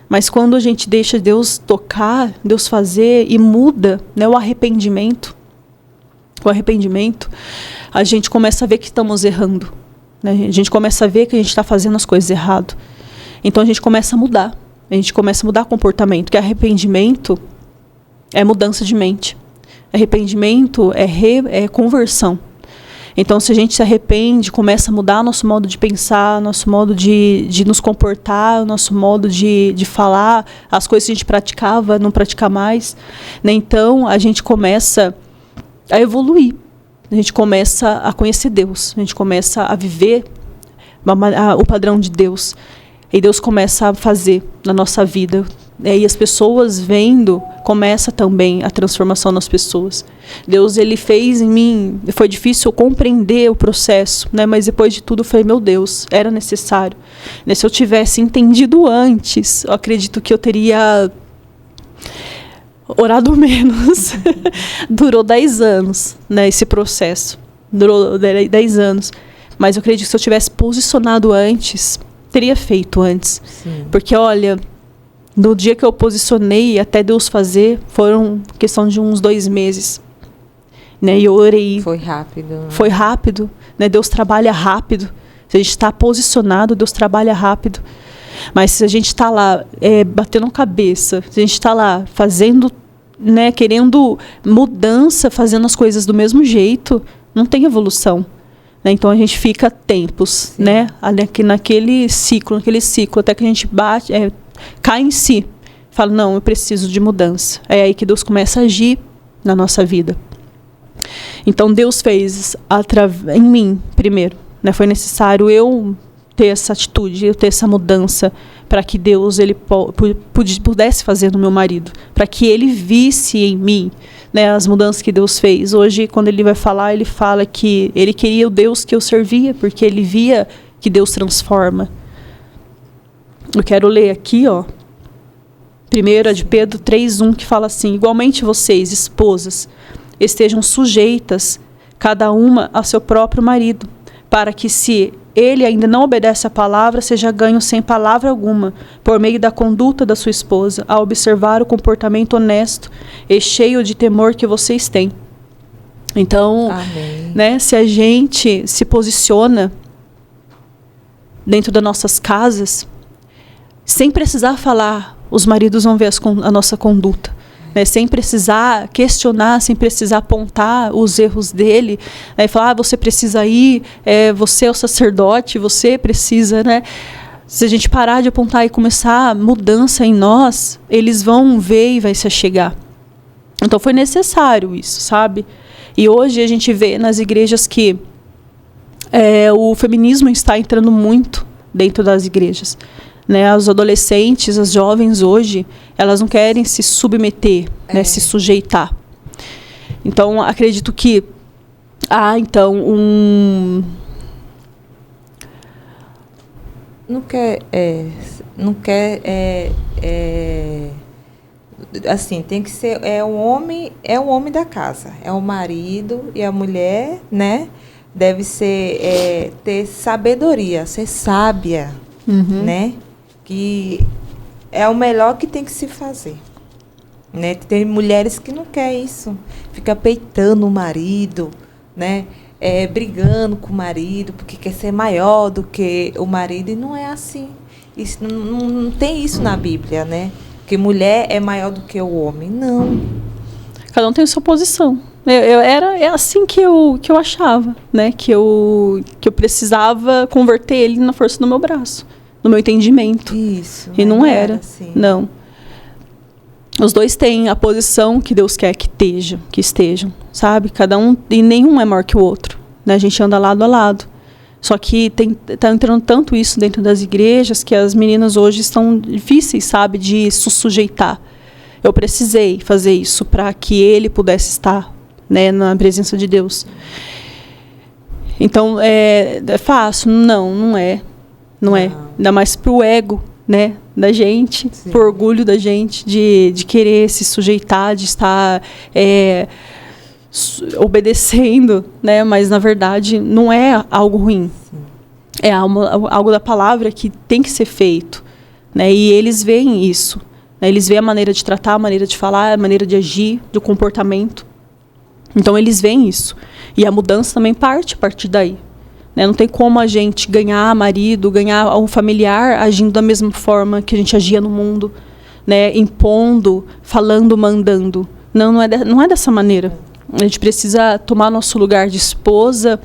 Mas quando a gente deixa Deus tocar, Deus fazer e muda, né, o arrependimento, a gente começa a ver que estamos errando. Né? A gente começa a ver que a gente está fazendo as coisas errado. Então a gente começa a mudar. A gente começa a mudar comportamento. Porque arrependimento é mudança de mente. Arrependimento é conversão. Então, se a gente se arrepende, começa a mudar nosso modo de pensar, nosso modo de nos comportar, nosso modo de falar, as coisas que a gente praticava, não praticar mais, né? Então, a gente começa a evoluir, a gente começa a conhecer Deus, a gente começa a viver o padrão de Deus, e Deus começa a fazer na nossa vida. E as pessoas vendo, começa também a transformação nas pessoas. Deus, ele fez em mim, foi difícil compreender o processo, né? Mas depois de tudo eu falei, meu Deus, era necessário. Né? Se eu tivesse entendido antes, eu acredito que eu teria orado menos. Durou 10 anos, né, esse processo. Durou 10 anos. Mas eu acredito que se eu tivesse posicionado antes, teria feito antes. Sim. Porque, olha, no dia que eu posicionei até Deus fazer, foram questão de uns 2 meses. Né? E eu orei. Foi rápido. Né? Foi rápido. Né? Deus trabalha rápido. Se a gente está posicionado, Deus trabalha rápido. Mas se a gente está lá batendo cabeça, se a gente está lá fazendo, né, querendo mudança, fazendo as coisas do mesmo jeito, não tem evolução. Né? Então a gente fica tempos, né, naquele ciclo, até que a gente cai em si, fala, não, eu preciso de mudança. É aí que Deus começa a agir na nossa vida. Então Deus fez em mim primeiro, né? Foi necessário eu ter essa atitude, eu ter essa mudança, para que Deus ele pudesse fazer no meu marido, para que ele visse em mim, né, as mudanças que Deus fez. Hoje, quando ele vai falar, ele fala que ele queria o Deus que eu servia, porque ele via que Deus transforma. Eu quero ler aqui, ó, 1 de Pedro 3:1, que fala assim: igualmente vocês, esposas, estejam sujeitas, cada uma a seu próprio marido, para que, se ele ainda não obedece à palavra, seja ganho sem palavra alguma, por meio da conduta da sua esposa, a observar o comportamento honesto e cheio de temor que vocês têm. Então, né, se a gente se posiciona dentro das nossas casas, sem precisar falar, os maridos vão ver a nossa conduta. Né, sem precisar questionar, sem precisar apontar os erros dele, né, e falar, você precisa ir, você é o sacerdote, você precisa, né? Se a gente parar de apontar e começar a mudança em nós, eles vão ver e vai se achegar. Então foi necessário isso, sabe? E hoje a gente vê nas igrejas que o feminismo está entrando muito dentro das igrejas. Né, os adolescentes, as jovens hoje, elas não querem se submeter, né, se sujeitar. Então, acredito que não quer assim, tem que ser o homem da casa, é o marido, e a mulher, né, deve ser ter sabedoria, ser sábia, né? Que é o melhor que tem que se fazer. Né? Tem mulheres que não querem isso. Fica peitando o marido, né? Brigando com o marido, porque quer ser maior do que o marido. E não é assim. Isso, não tem isso na Bíblia, né? Que mulher é maior do que o homem. Não. Cada um tem a sua posição. É assim que eu achava, né? Que eu precisava converter ele na força do meu braço, no meu entendimento. Isso. E não era. Assim. Não. Os dois têm a posição que Deus quer que estejam, sabe? Cada um, e nenhum é maior que o outro, né? A gente anda lado a lado. Só que tá entrando tanto isso dentro das igrejas que as meninas hoje estão difíceis, sabe? De se sujeitar. Eu precisei fazer isso para que ele pudesse estar, né, na presença de Deus. Então, é fácil? Não é. Não é. Ainda mais pro ego, né, da gente, sim, pro orgulho da gente de querer se sujeitar, de estar obedecendo, né, mas na verdade não é algo ruim. Sim. É algo da palavra que tem que ser feito, né, e eles veem isso, né, eles veem a maneira de tratar, a maneira de falar, a maneira de agir, do comportamento. Então eles veem isso, e a mudança também parte a partir daí. Não tem como a gente ganhar marido, ganhar um familiar agindo da mesma forma que a gente agia no mundo, né? Impondo, falando, mandando. Não é dessa maneira. A gente precisa tomar nosso lugar de esposa.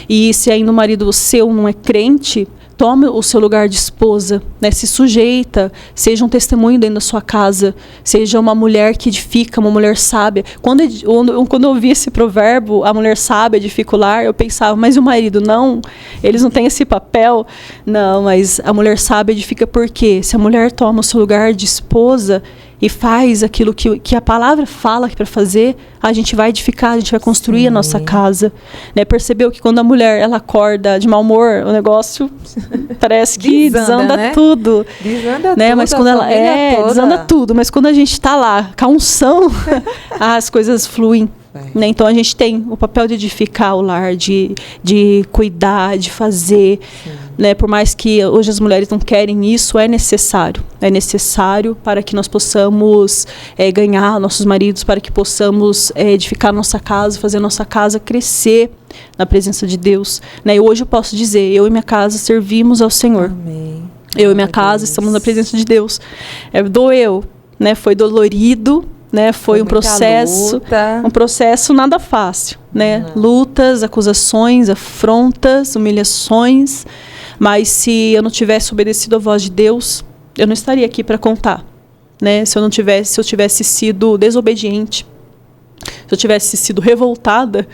E se ainda o marido seu não é crente, tome o seu lugar de esposa, né? Se sujeita, seja um testemunho dentro da sua casa, seja uma mulher que edifica, uma mulher sábia. Quando eu ouvi esse provérbio, a mulher sábia edifica o lar, eu pensava, mas o marido não? Eles não têm esse papel? Não, mas a mulher sábia edifica por quê? Se a mulher toma o seu lugar de esposa e faz aquilo que a palavra fala que para fazer, a gente vai edificar, a gente vai construir Sim. a nossa casa. Né? Percebeu que quando a mulher ela acorda de mau humor, o negócio parece que desanda né? tudo. Desanda né? tudo, Mas quando ela desanda tudo, mas quando a gente está lá, com a unção, as coisas fluem. Né? Então a gente tem o papel de edificar o lar, de cuidar, de fazer. Né? Por mais que hoje as mulheres não querem isso, é necessário. É necessário para que nós possamos ganhar nossos maridos, para que possamos edificar nossa casa, fazer nossa casa crescer na presença de Deus. Né? E hoje eu posso dizer, eu e minha casa servimos ao Senhor. Amém. Eu e minha casa estamos na presença de Deus. Doeu, né? Foi dolorido. Né, foi um processo nada fácil, né? Lutas, acusações, afrontas, humilhações, mas se eu não tivesse obedecido à voz de Deus, eu não estaria aqui para contar, né? Se eu tivesse sido desobediente, se eu tivesse sido revoltada,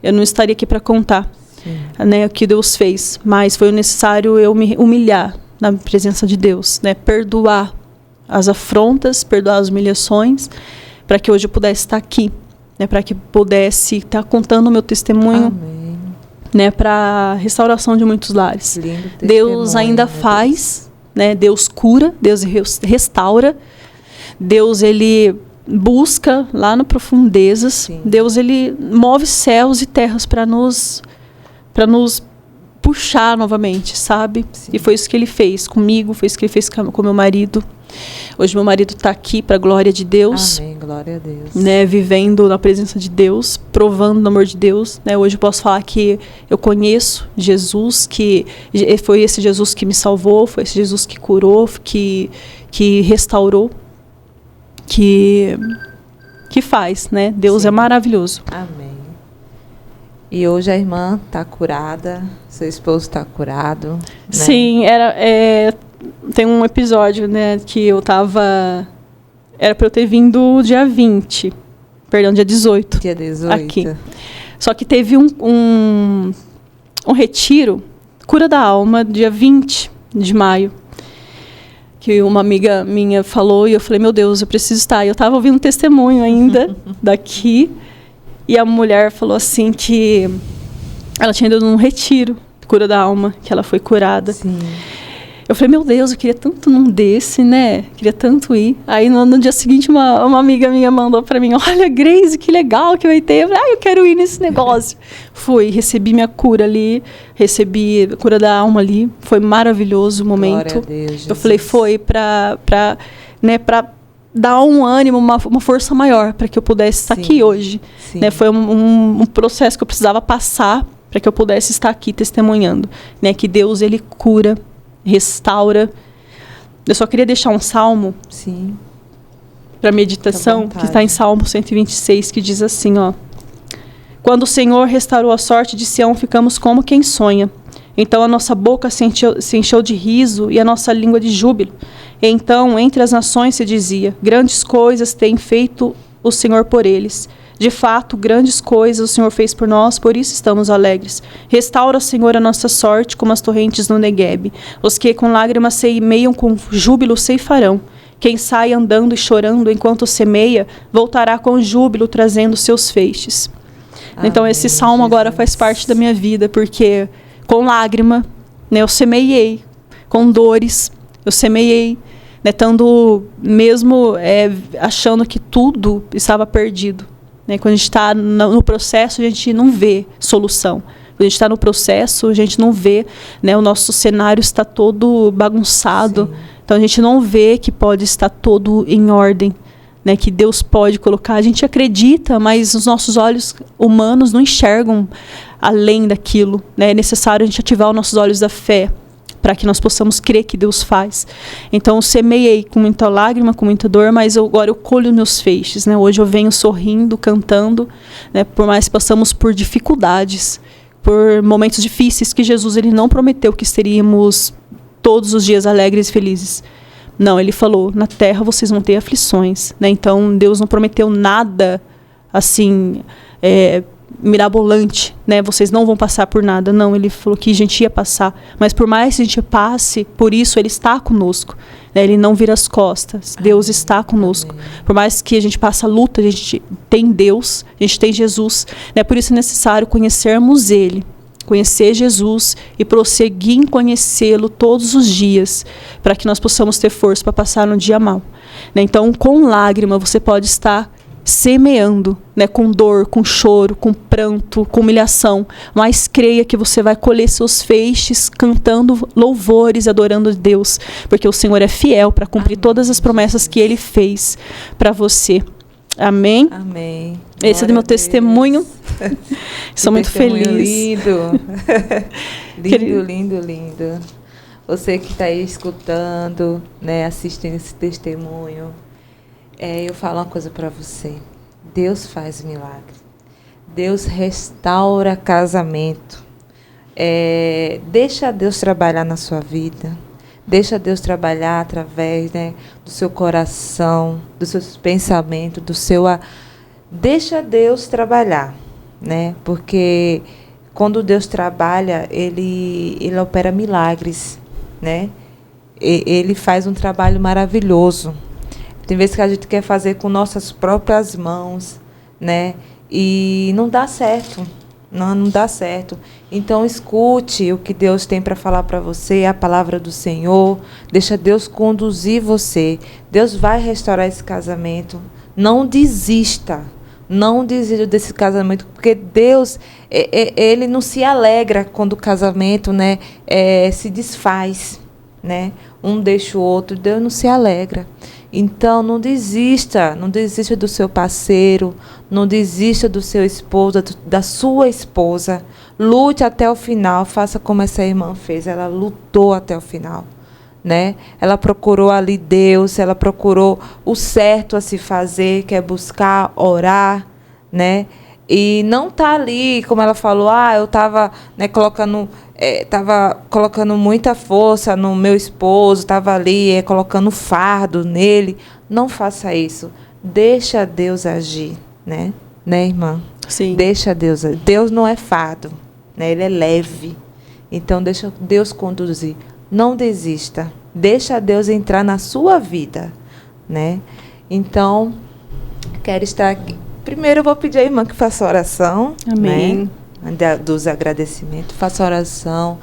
eu não estaria aqui para contar, né, o que Deus fez, mas foi necessário eu me humilhar na presença de Deus, né? Perdoar as afrontas, perdoar as humilhações, para que hoje eu pudesse estar aqui, né, para que pudesse estar contando o meu testemunho, Amém. Né, para a restauração de muitos lares. Lindo Deus ainda faz, né, Deus cura, Deus restaura, Deus ele busca lá nas profundezas, Sim. Deus ele move céus e terras para nos puxar novamente, sabe? Sim. E foi isso que ele fez comigo, foi isso que ele fez com meu marido. Hoje meu marido está aqui para a glória de Deus. Amém, glória a Deus. Né, vivendo na presença de Deus, provando o amor de Deus. Né? Hoje eu posso falar que eu conheço Jesus, que foi esse Jesus que me salvou, foi esse Jesus que curou, que restaurou, que faz, né? Deus Sim. é maravilhoso. Amém. E hoje a irmã está curada, seu esposo está curado. Né? Sim, tem um episódio, né, que eu tava... Era para eu ter vindo dia 20. Perdão, dia 18. Dia 18. Aqui. Só que teve um retiro, Cura da Alma, dia 20 de maio. Que uma amiga minha falou e eu falei, meu Deus, eu preciso estar. E eu tava ouvindo um testemunho ainda daqui. E a mulher falou assim que ela tinha ido num retiro, Cura da Alma, que ela foi curada. Sim. Eu falei, meu Deus, eu queria tanto num desse, né? Queria tanto ir. Aí no dia seguinte, uma amiga minha mandou pra mim, olha, Grace, que legal que vai ter. Eu falei, eu quero ir nesse negócio. Fui, recebi minha cura ali, recebi a cura da alma ali. Foi maravilhoso o momento. Glória a Deus, Jesus. Eu falei, foi pra dar um ânimo, uma força maior para que eu pudesse estar aqui hoje. Né? Foi um processo que eu precisava passar para que eu pudesse estar aqui testemunhando. Né? Que Deus, ele cura, restaura. Eu só queria deixar um salmo para meditação, que está em Salmo 126, que diz assim, ó: quando o Senhor restaurou a sorte de Sião, ficamos como quem sonha. Então a nossa boca se encheu de riso e a nossa língua de júbilo. E então, entre as nações se dizia, grandes coisas tem feito o Senhor por eles. De fato, grandes coisas o Senhor fez por nós, por isso estamos alegres. Restaura, Senhor, a nossa sorte como as torrentes no Neguebe. Os que com lágrimas semeiam, com júbilo ceifarão. Quem sai andando e chorando enquanto semeia, voltará com júbilo trazendo seus feixes. Amém, então esse salmo agora faz parte da minha vida, porque com lágrima, né, eu semeiei, com dores, eu semeiei, né, estando mesmo achando que tudo estava perdido. Né? Quando a gente está no processo, a gente não vê solução. Quando a gente está no processo, a gente não vê, né, o nosso cenário está todo bagunçado. Sim. Então a gente não vê que pode estar todo em ordem, né, que Deus pode colocar. A gente acredita, mas os nossos olhos humanos não enxergam além daquilo. Né? É necessário a gente ativar os nossos olhos da fé para que nós possamos crer que Deus faz. Então, eu semeei com muita lágrima, com muita dor, mas agora eu colho meus feixes, né? Hoje eu venho sorrindo, cantando, né? Por mais que passamos por dificuldades, por momentos difíceis, que Jesus ele não prometeu que seríamos todos os dias alegres e felizes. Não, ele falou, na terra vocês vão ter aflições, né? Então, Deus não prometeu nada assim, mirabolante, né? Vocês não vão passar por nada. Não, ele falou que a gente ia passar. Mas por mais que a gente passe, por isso ele está conosco, né? Ele não vira as costas. Deus está conosco. Por mais que a gente passe a luta, a gente tem Deus, a gente tem Jesus, né? Por isso é necessário conhecermos Ele, conhecer Jesus e prosseguir em conhecê-lo todos os dias, para que nós possamos ter força para passar no dia mau, né? Então, com lágrima, você pode estar semeando, né, com dor, com choro, com pranto, com humilhação, mas creia que você vai colher seus feixes cantando louvores, adorando Deus, porque o Senhor é fiel para cumprir todas as promessas que Ele fez para você. Amém? Amém. Esse é do meu testemunho. Sou muito feliz. Lindo. Lindo, lindo, lindo. Você que está aí escutando, né, assistindo esse testemunho, eu falo uma coisa para você. Deus faz milagre. Deus restaura casamento. Deixa Deus trabalhar na sua vida. Deixa Deus trabalhar através, né, do seu coração, dos seus pensamentos, Deixa Deus trabalhar, né? Porque quando Deus trabalha, Ele opera milagres, né? Ele faz um trabalho maravilhoso. Tem vezes que a gente quer fazer com nossas próprias mãos, né? E não dá certo. Não dá certo. Então, escute o que Deus tem para falar para você, a palavra do Senhor. Deixa Deus conduzir você. Deus vai restaurar esse casamento. Não desista. Não desista desse casamento, porque Deus, Ele não se alegra quando o casamento, né, se desfaz, né? Um deixa o outro. Deus não se alegra. Então, não desista do seu parceiro, não desista do seu esposo, da sua esposa. Lute até o final, faça como essa irmã fez, ela lutou até o final, né? Ela procurou ali Deus, ela procurou o certo a se fazer, que é buscar, orar, né? E não tá ali, como ela falou, eu estava, né, colocando muita força no meu esposo, estava ali colocando fardo nele. Não faça isso. Deixa Deus agir, né? Né, irmã? Sim. Deixa Deus agir. Deus não é fardo, né? Ele é leve. Então, deixa Deus conduzir. Não desista. Deixa Deus entrar na sua vida, né? Então, quero estar aqui. Primeiro eu vou pedir à irmã que faça oração. Amém. Né? Dos agradecimentos. Faça oração.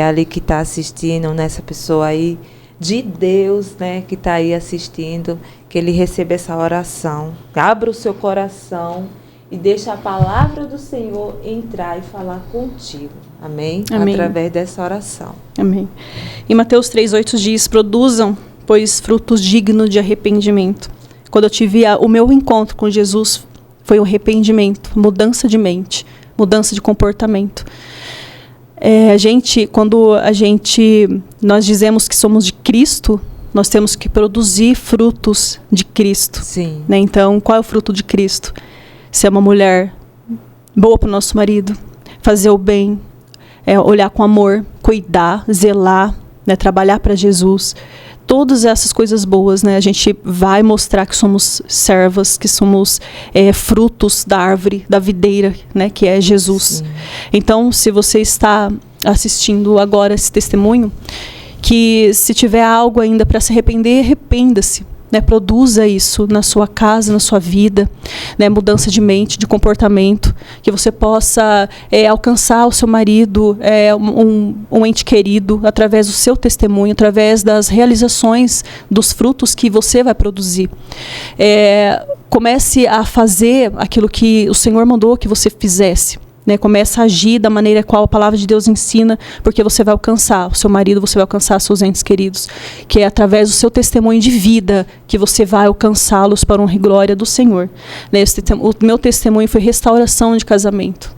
Ali que está assistindo, nessa pessoa aí, de Deus, né, que está aí assistindo, que ele receba essa oração. Abra o seu coração e deixa a palavra do Senhor entrar e falar contigo. Amém? Amém. Através dessa oração. Amém. E Mateus 3:8 diz, produzam, pois, frutos dignos de arrependimento. Quando eu tive o meu encontro com Jesus, foi um arrependimento, mudança de mente, mudança de comportamento. Quando nós dizemos que somos de Cristo, nós temos que produzir frutos de Cristo. Sim. Né? Então, qual é o fruto de Cristo? Ser uma mulher boa para o nosso marido, fazer o bem, olhar com amor, cuidar, zelar, né? Trabalhar para Jesus. Todas essas coisas boas, né? A gente vai mostrar que somos servas, que somos frutos da árvore, da videira, né? Que é Jesus. Sim. Então, se você está assistindo agora esse testemunho, que se tiver algo ainda para se arrepender, arrependa-se. Né, produza isso na sua casa, na sua vida, né, mudança de mente, de comportamento, que você possa alcançar o seu marido, um ente querido, através do seu testemunho, através das realizações, dos frutos que você vai produzir. Comece a fazer aquilo que o Senhor mandou que você fizesse. Né, começa a agir da maneira qual a palavra de Deus ensina, porque você vai alcançar o seu marido, você vai alcançar seus entes queridos, que é através do seu testemunho de vida que você vai alcançá-los para honra e glória do Senhor. Né, o meu testemunho foi restauração de casamento.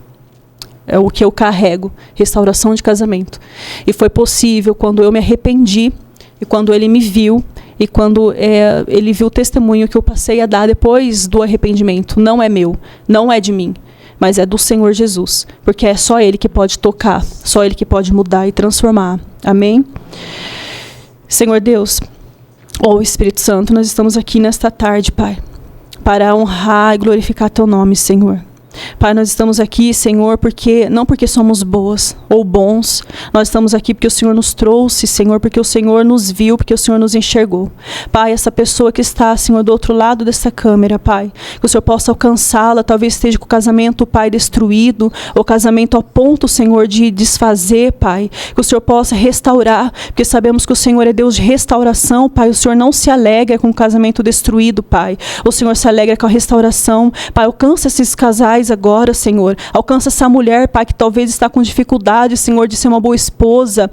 é o que eu carrego, restauração de casamento. E foi possível quando eu me arrependi, e quando ele me viu, e quando ele viu o testemunho que eu passei a dar depois do arrependimento. Não é meu, não é de mim, mas é do Senhor Jesus, porque é só Ele que pode tocar, só Ele que pode mudar e transformar. Amém? Senhor Deus, Espírito Santo, nós estamos aqui nesta tarde, Pai, para honrar e glorificar Teu nome, Senhor. Pai, nós estamos aqui, Senhor, não porque somos boas ou bons, nós estamos aqui porque o Senhor nos trouxe, Senhor, porque o Senhor nos viu, porque o Senhor nos enxergou. Pai, essa pessoa que está, Senhor, do outro lado dessa câmera, Pai, que o Senhor possa alcançá-la, talvez esteja com o casamento, Pai, destruído, ou casamento ao ponto, Senhor, de desfazer, Pai, que o Senhor possa restaurar, porque sabemos que o Senhor é Deus de restauração, Pai, o Senhor não se alegra com o casamento destruído, Pai, o Senhor se alegra com a restauração. Pai, alcança esses casais agora, Senhor. Alcança essa mulher, Pai, que talvez está com dificuldade, Senhor, de ser uma boa esposa.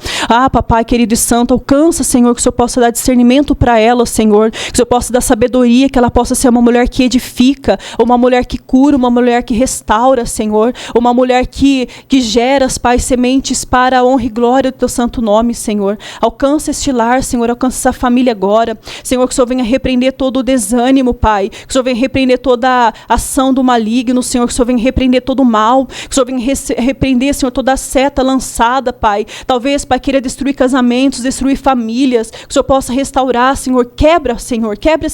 Papai querido e santo, alcança, Senhor, que o Senhor possa dar discernimento para ela, Senhor. Que o Senhor possa dar sabedoria, que ela possa ser uma mulher que edifica, uma mulher que cura, uma mulher que restaura, Senhor. Uma mulher que gera, Pai, sementes para a honra e glória do Teu santo nome, Senhor. Alcança este lar, Senhor. Alcança essa família agora. Senhor, que o Senhor venha repreender todo o desânimo, Pai. Que o Senhor venha repreender toda a ação do maligno, Senhor. Que o Senhor venha repreender todo o mal, que o Senhor venha repreender, Senhor, toda a seta lançada, Pai. Talvez, Pai, queira destruir casamentos, destruir famílias, que o Senhor possa restaurar, Senhor. Quebra, Senhor, quebra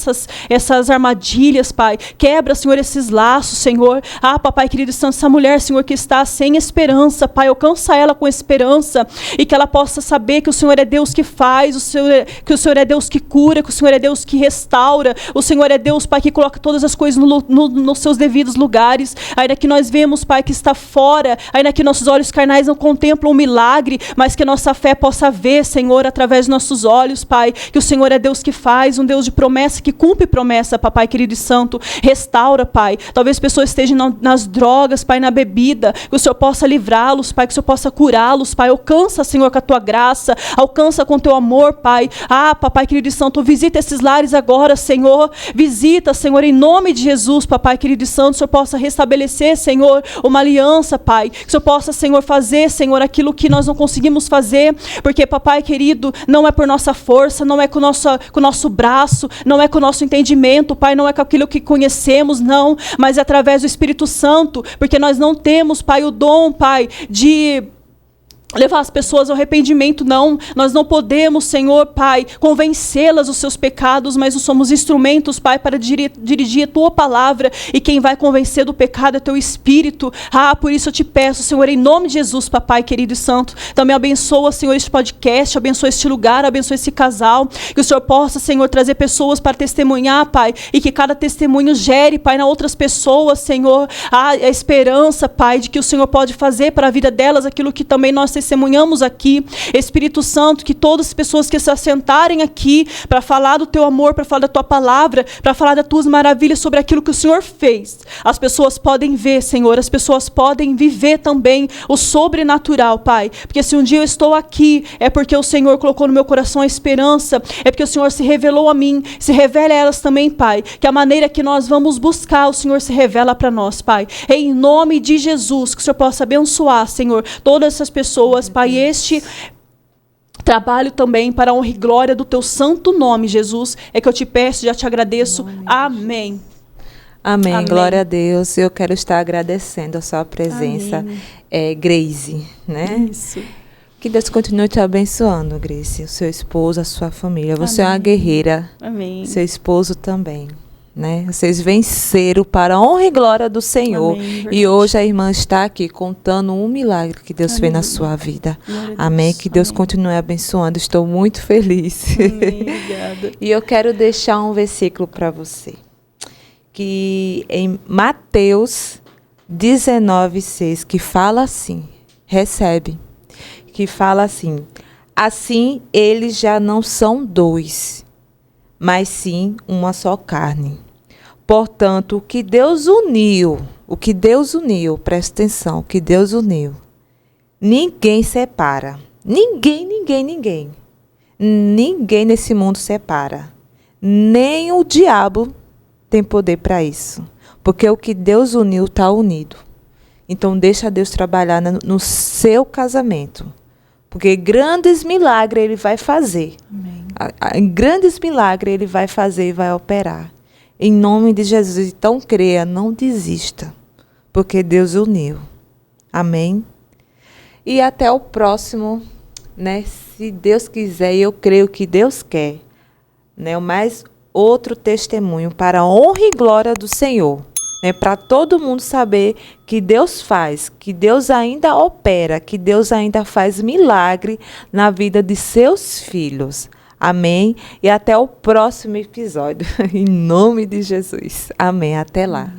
essas armadilhas, Pai. Quebra, Senhor, esses laços, Senhor. Papai querido santo, essa mulher, Senhor, que está sem esperança, Pai, alcança ela com esperança e que ela possa saber que o Senhor é Deus que faz, que o Senhor é Deus que cura, que o Senhor é Deus que restaura, o Senhor é Deus, Pai, que coloca todas as coisas nos seus devidos lugares. Ainda que nós vemos, Pai, que está fora, ainda que nossos olhos carnais não contemplam um milagre, mas que nossa fé possa ver, Senhor, através dos nossos olhos, Pai, que o Senhor é Deus que faz, um Deus de promessa, que cumpre promessa, Papai querido e santo. Restaura, Pai. Talvez pessoas estejam nas drogas, Pai, na bebida, que o Senhor possa livrá-los, Pai, que o Senhor possa curá-los, Pai. Alcança, Senhor, com a Tua graça, alcança com o Teu amor, Pai. Papai querido e santo, visita esses lares agora, Senhor. Visita, Senhor, em nome de Jesus, Papai querido e santo, o Senhor possa restabelecer, Senhor, uma aliança, Pai. Que o Senhor possa, Senhor, fazer, Senhor, aquilo que nós não conseguimos fazer, porque, Papai querido, não é por nossa força, não é com o nosso braço, não é com o nosso entendimento, Pai, não é com aquilo que conhecemos, não, mas é através do Espírito Santo, porque nós não temos, Pai, o dom, Pai, de levar as pessoas ao arrependimento, não. Nós não podemos, Senhor, Pai, convencê-las dos seus pecados, mas nós somos instrumentos, Pai, para dirigir a Tua palavra, e quem vai convencer do pecado é Teu Espírito. Por isso eu te peço, Senhor, em nome de Jesus, Papai querido e santo, também abençoa, Senhor, este podcast, abençoa este lugar, abençoa esse casal, que o Senhor possa, Senhor, trazer pessoas para testemunhar, Pai, e que cada testemunho gere, Pai, na outras pessoas, Senhor, a esperança, Pai, de que o Senhor pode fazer para a vida delas aquilo que também nós testemunhamos aqui. Espírito Santo, que todas as pessoas que se assentarem aqui para falar do Teu amor, para falar da Tua palavra, para falar das Tuas maravilhas sobre aquilo que o Senhor fez, as pessoas podem ver, Senhor, as pessoas podem viver também o sobrenatural, Pai, porque se um dia eu estou aqui, é porque o Senhor colocou no meu coração a esperança, é porque o Senhor se revelou a mim, se revela a elas também, Pai, que a maneira que nós vamos buscar, o Senhor se revela para nós, Pai, em nome de Jesus, que o Senhor possa abençoar, Senhor, todas essas pessoas, Pai, este trabalho também para a honra e glória do Teu santo nome, Jesus, é que eu te peço, já te agradeço. Amém. Amém. Amém. Glória a Deus. Eu quero estar agradecendo a sua presença, Grace, né? Isso. Que Deus continue te abençoando, Grace, o seu esposo, a sua família. Você é uma guerreira. Amém. Seu esposo também, né? Vocês venceram para a honra e glória do Senhor. Amém, e hoje a irmã está aqui contando um milagre que Deus fez na sua vida. Amém. Que Deus continue abençoando. Estou muito feliz. Amém. Obrigada. E eu quero deixar um versículo para você. Que em Mateus 19:6, que fala assim, recebe, que fala assim: assim eles já não são dois, mas sim uma só carne. Portanto, o que Deus uniu, presta atenção, o que Deus uniu, ninguém separa. Ninguém nesse mundo separa. Nem o diabo tem poder para isso. Porque o que Deus uniu está unido. Então, deixa Deus trabalhar no seu casamento. Porque grandes milagres Ele vai fazer. Grandes milagres Ele vai fazer e vai operar. Em nome de Jesus. Então, creia, não desista. Porque Deus uniu. Amém? E até o próximo, né? Se Deus quiser, e eu creio que Deus quer. Né? Mais outro testemunho para a honra e glória do Senhor. Né? Para todo mundo saber que Deus faz, que Deus ainda opera, que Deus ainda faz milagre na vida de seus filhos. Amém? E até o próximo episódio. Em nome de Jesus. Amém. Até lá.